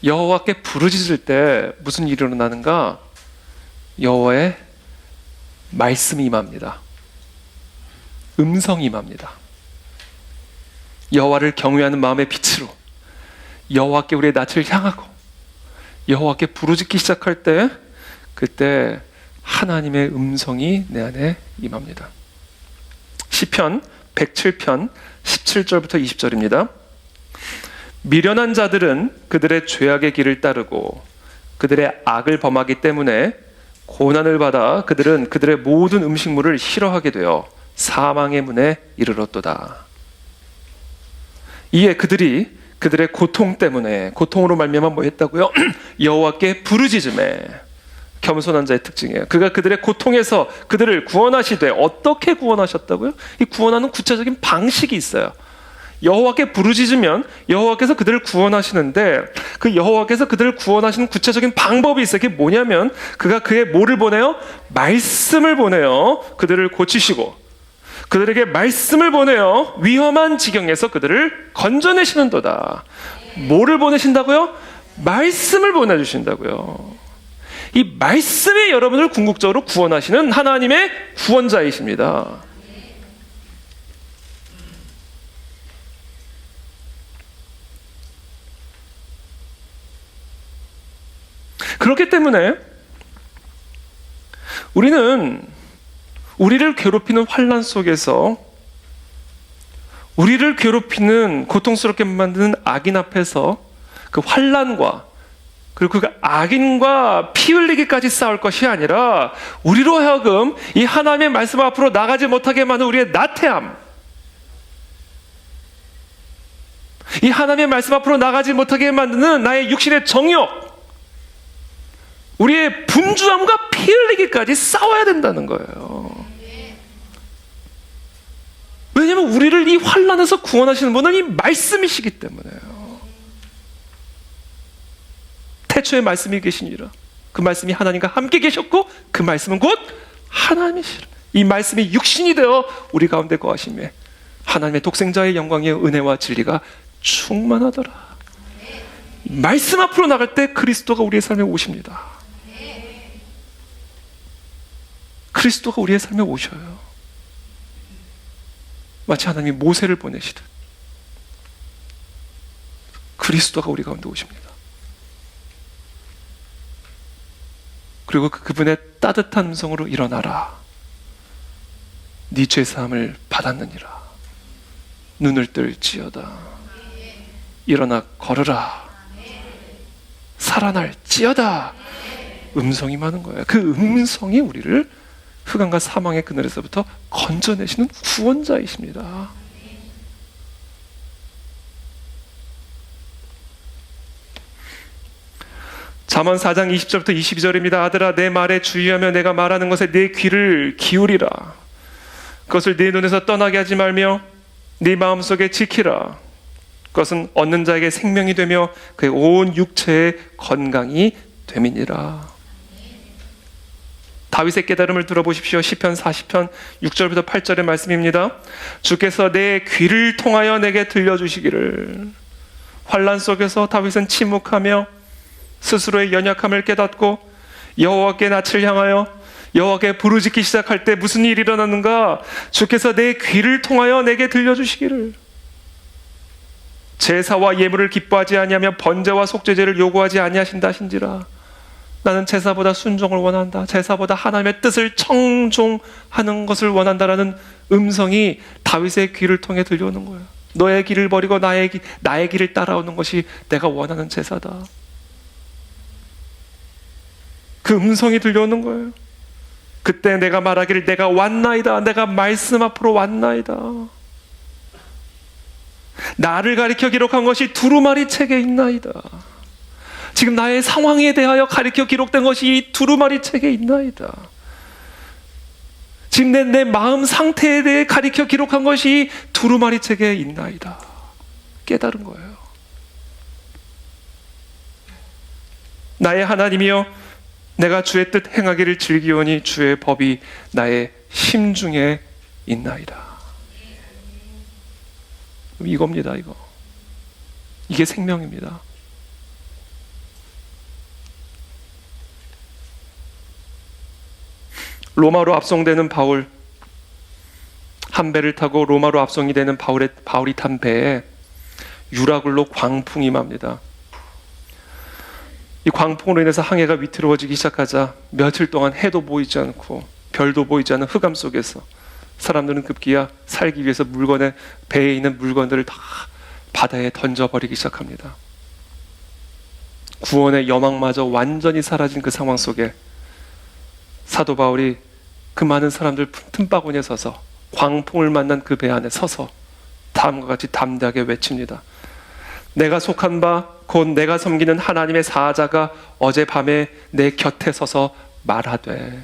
여호와께 부르짖을 때 무슨 일이 일어나는가? 여호와의 말씀이 임합니다. 음성이 임합니다. 여호와를 경외하는 마음의 빛으로 여호와께 우리의 낯을 향하고 여호와께 부르짖기 시작할 때 그때 하나님의 음성이 내 안에 임합니다. 시편 107편 17절부터 20절입니다. 미련한 자들은 그들의 죄악의 길을 따르고 그들의 악을 범하기 때문에 고난을 받아 그들은 그들의 모든 음식물을 싫어하게 되어 사망의 문에 이르렀도다. 이에 그들이 그들의 고통 때문에, 고통으로 말미암아 뭐 했다고요? 여호와께 부르짖음에. 겸손한 자의 특징이에요. 그가 그들의 고통에서 그들을 구원하시되. 어떻게 구원하셨다고요? 이 구원하는 구체적인 방식이 있어요. 여호와께 부르짖으면 여호와께서 그들을 구원하시는데 그 여호와께서 그들을 구원하시는 구체적인 방법이 있어요. 그게 뭐냐면 그가 그의 뭐를 보내요? 말씀을 보내요. 그들을 고치시고 그들에게 말씀을 보내요. 위험한 지경에서 그들을 건져내시는도다. 뭐를 보내신다고요? 말씀을 보내주신다고요. 이 말씀이 여러분을 궁극적으로 구원하시는 하나님의 구원자이십니다. 그렇기 때문에 우리는 우리를 괴롭히는 환난 속에서 우리를 괴롭히는 고통스럽게 만드는 악인 앞에서 그 환난과 그리고 그 악인과 피 흘리기까지 싸울 것이 아니라 우리로 하여금 이 하나님의 말씀 앞으로 나가지 못하게 만든 우리의 나태함, 이 하나님의 말씀 앞으로 나가지 못하게 만드는 나의 육신의 정욕, 우리의 분주함과 피 흘리기까지 싸워야 된다는 거예요. 왜냐하면 우리를 이 환난에서 구원하시는 분은 이 말씀이시기 때문에요. 태초에 말씀이 계시니라. 그 말씀이 하나님과 함께 계셨고 그 말씀은 곧 하나님이시라. 이 말씀이 육신이 되어 우리 가운데 거하시며 하나님의 독생자의 영광의 은혜와 진리가 충만하더라. 말씀 앞으로 나갈 때 그리스도가 우리의 삶에 오십니다. 그리스도가 우리의 삶에 오셔요. 마치 하나님이 모세를 보내시듯 그리스도가 우리 가운데 오십니다. 그리고 그분의 따뜻한 음성으로 일어나라. 네 죄사함을 받았느니라. 눈을 뜰지어다. 일어나 걸으라. 살아날지어다. 음성이 많은 거예요. 그 음성이 우리를 흑암과 사망의 그늘에서부터 건져내시는 구원자이십니다. 잠언 4장 20절부터 22절입니다. 아들아, 내 말에 주의하며 내가 말하는 것에 내 귀를 기울이라. 그것을 네 눈에서 떠나게 하지 말며 네 마음속에 지키라. 그것은 얻는 자에게 생명이 되며 그의 온 육체의 건강이 됨이니라. 다윗의 깨달음을 들어보십시오. 시편 40편 6절부터 8절의 말씀입니다. 주께서 내 귀를 통하여 내게 들려주시기를. 환난 속에서 다윗은 침묵하며 스스로의 연약함을 깨닫고 여호와께 낯을 향하여 여호와께 부르짖기 시작할 때 무슨 일이 일어나는가? 주께서 내 귀를 통하여 내게 들려주시기를. 제사와 예물을 기뻐하지 아니하며 번제와 속죄제를 요구하지 아니하신다 하신지라. 나는 제사보다 순종을 원한다. 제사보다 하나님의 뜻을 청종하는 것을 원한다라는 음성이 다윗의 귀를 통해 들려오는 거예요. 너의 길을 버리고 나의 길을 따라오는 것이 내가 원하는 제사다. 그 음성이 들려오는 거예요. 그때 내가 말하기를 내가 왔나이다. 내가 말씀 앞으로 왔나이다. 나를 가리켜 기록한 것이 두루마리 책에 있나이다. 지금 나의 상황에 대하여 가리켜 기록된 것이 이 두루마리 책에 있나이다. 지금 내 마음 상태에 대해 가리켜 기록한 것이 두루마리 책에 있나이다. 깨달은 거예요. 나의 하나님이여, 내가 주의 뜻 행하기를 즐기오니 주의 법이 나의 심중에 있나이다. 이겁니다. 이게 생명입니다. 로마로 압송되는 바울, 한 배를 타고 로마로 압송이 되는 바울이 탄 배에 유라굴로 광풍이 임합니다. 이 광풍으로 인해서 항해가 위태로워지기 시작하자 며칠 동안 해도 보이지 않고 별도 보이지 않는 흑암 속에서 사람들은 급기야 살기 위해서 배에 있는 물건들을 다 바다에 던져버리기 시작합니다. 구원의 여망마저 완전히 사라진 그 상황 속에 사도 바울이 그 많은 사람들 틈바구니에 서서 광풍을 만난 그 배 안에 서서 다음과 같이 담대하게 외칩니다. 내가 속한 바 곧 내가 섬기는 하나님의 사자가 어젯밤에 내 곁에 서서 말하되,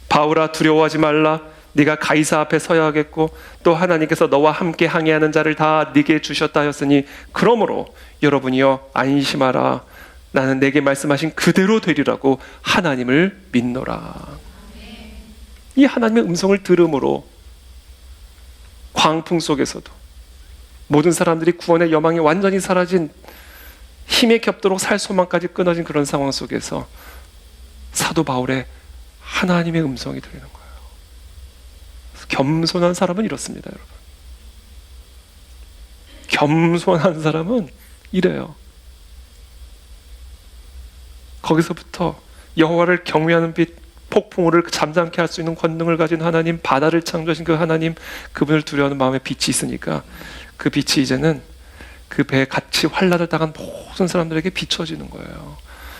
바울아, 두려워하지 말라. 네가 가이사 앞에 서야 하겠고 또 하나님께서 너와 함께 항해하는 자를 다 네게 주셨다 하였으니 그러므로 여러분이여 안심하라. 나는 내게 말씀하신 그대로 되리라고 하나님을 믿노라. 이 하나님의 음성을 들음으로 광풍 속에서도 모든 사람들이 구원의 여망이 완전히 사라진, 힘에 겹도록 살 소망까지 끊어진 그런 상황 속에서 사도 바울의 하나님의 음성이 들리는 거예요. 겸손한 사람은 이렇습니다, 여러분. 겸손한 사람은 이래요. 거기서부터 여호와를 경외하는 빛, 폭풍우를 잠잠케 할 수 있는 권능을 가진 하나님, 바다를 창조하신 그 하나님, 그분을 두려워하는 마음에 빛이 있으니까 그 빛이 이제는 그 배에 같이 환난을 당한 모든 사람들에게 비춰지는 거예요.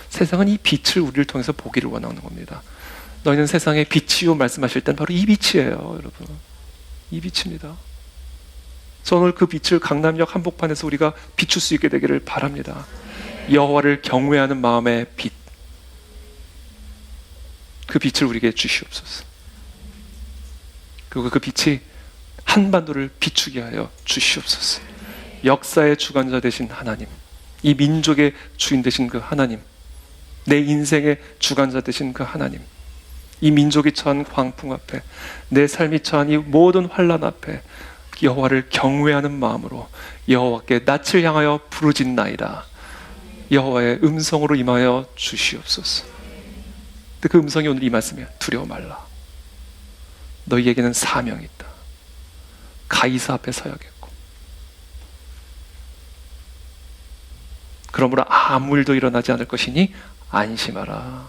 세상은 이 빛을 우리를 통해서 보기를 원하는 겁니다. 너희는 세상의 빛이요 말씀하실 땐 바로 이 빛이에요, 여러분. 이 빛입니다. 저 오늘 그 빛을 강남역 한복판에서 우리가 비출 수 있게 되기를 바랍니다. 여호와를 경외하는 마음의 빛, 그 빛을 우리에게 주시옵소서. 그리고 그 빛이 한반도를 비추게 하여 주시옵소서. 역사의 주관자 되신 하나님, 이 민족의 주인 되신 그 하나님, 내 인생의 주관자 되신 그 하나님, 이 민족이 처한 광풍 앞에, 내 삶이 처한 이 모든 환난 앞에 여호와를 경외하는 마음으로 여호와께 낯을 향하여 부르짖나이다. 여호와의 음성으로 임하여 주시옵소서. 근데 그 음성이 오늘 이 말씀이에요. 두려워 말라. 너희에게는 사명이 있다. 가이사 앞에 서야겠고, 그러므로 아무 일도 일어나지 않을 것이니 안심하라.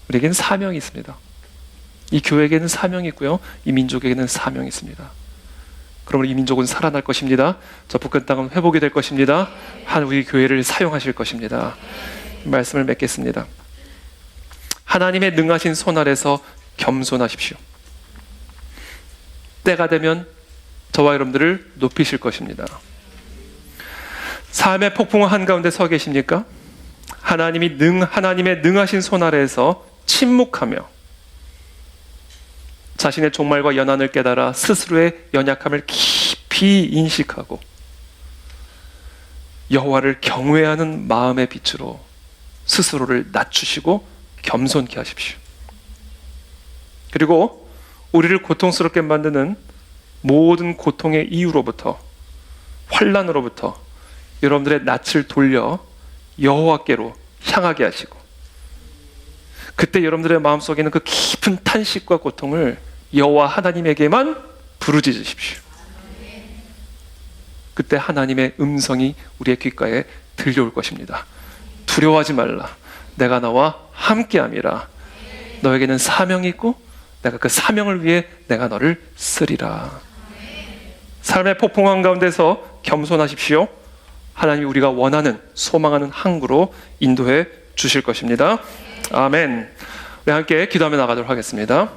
우리에게는 사명이 있습니다. 이 교회에게는 사명이 있고요, 이 민족에게는 사명이 있습니다. 그러면 이 민족은 살아날 것입니다. 저 북한 땅은 회복이 될 것입니다. 하나님 우리 교회를 사용하실 것입니다. 이 말씀을 맺겠습니다. 하나님의 능하신 손 아래서 겸손하십시오. 때가 되면 저와 여러분들을 높이실 것입니다. 삶의 폭풍 한가운데 서 계십니까? 하나님의 능하신 손 아래에서 침묵하며 자신의 종말과 연한을 깨달아 스스로의 연약함을 깊이 인식하고 여호와를 경외하는 마음의 빛으로 스스로를 낮추시고 겸손케 하십시오. 그리고 우리를 고통스럽게 만드는 모든 고통의 이유로부터, 환난으로부터 여러분들의 낯을 돌려 여호와께로 향하게 하시고, 그때 여러분들의 마음속에는 그 깊은 탄식과 고통을 여호와 하나님에게만 부르짖으십시오. 그때 하나님의 음성이 우리의 귓가에 들려올 것입니다. 두려워하지 말라. 내가 너와 함께함이라. 너에게는 사명이 있고 내가 그 사명을 위해 내가 너를 쓰리라. 삶의 폭풍 한가운데서 겸손하십시오. 하나님이 우리가 원하는, 소망하는 항구로 인도해 주실 것입니다. 아멘. 우리 함께 기도하며 나가도록 하겠습니다.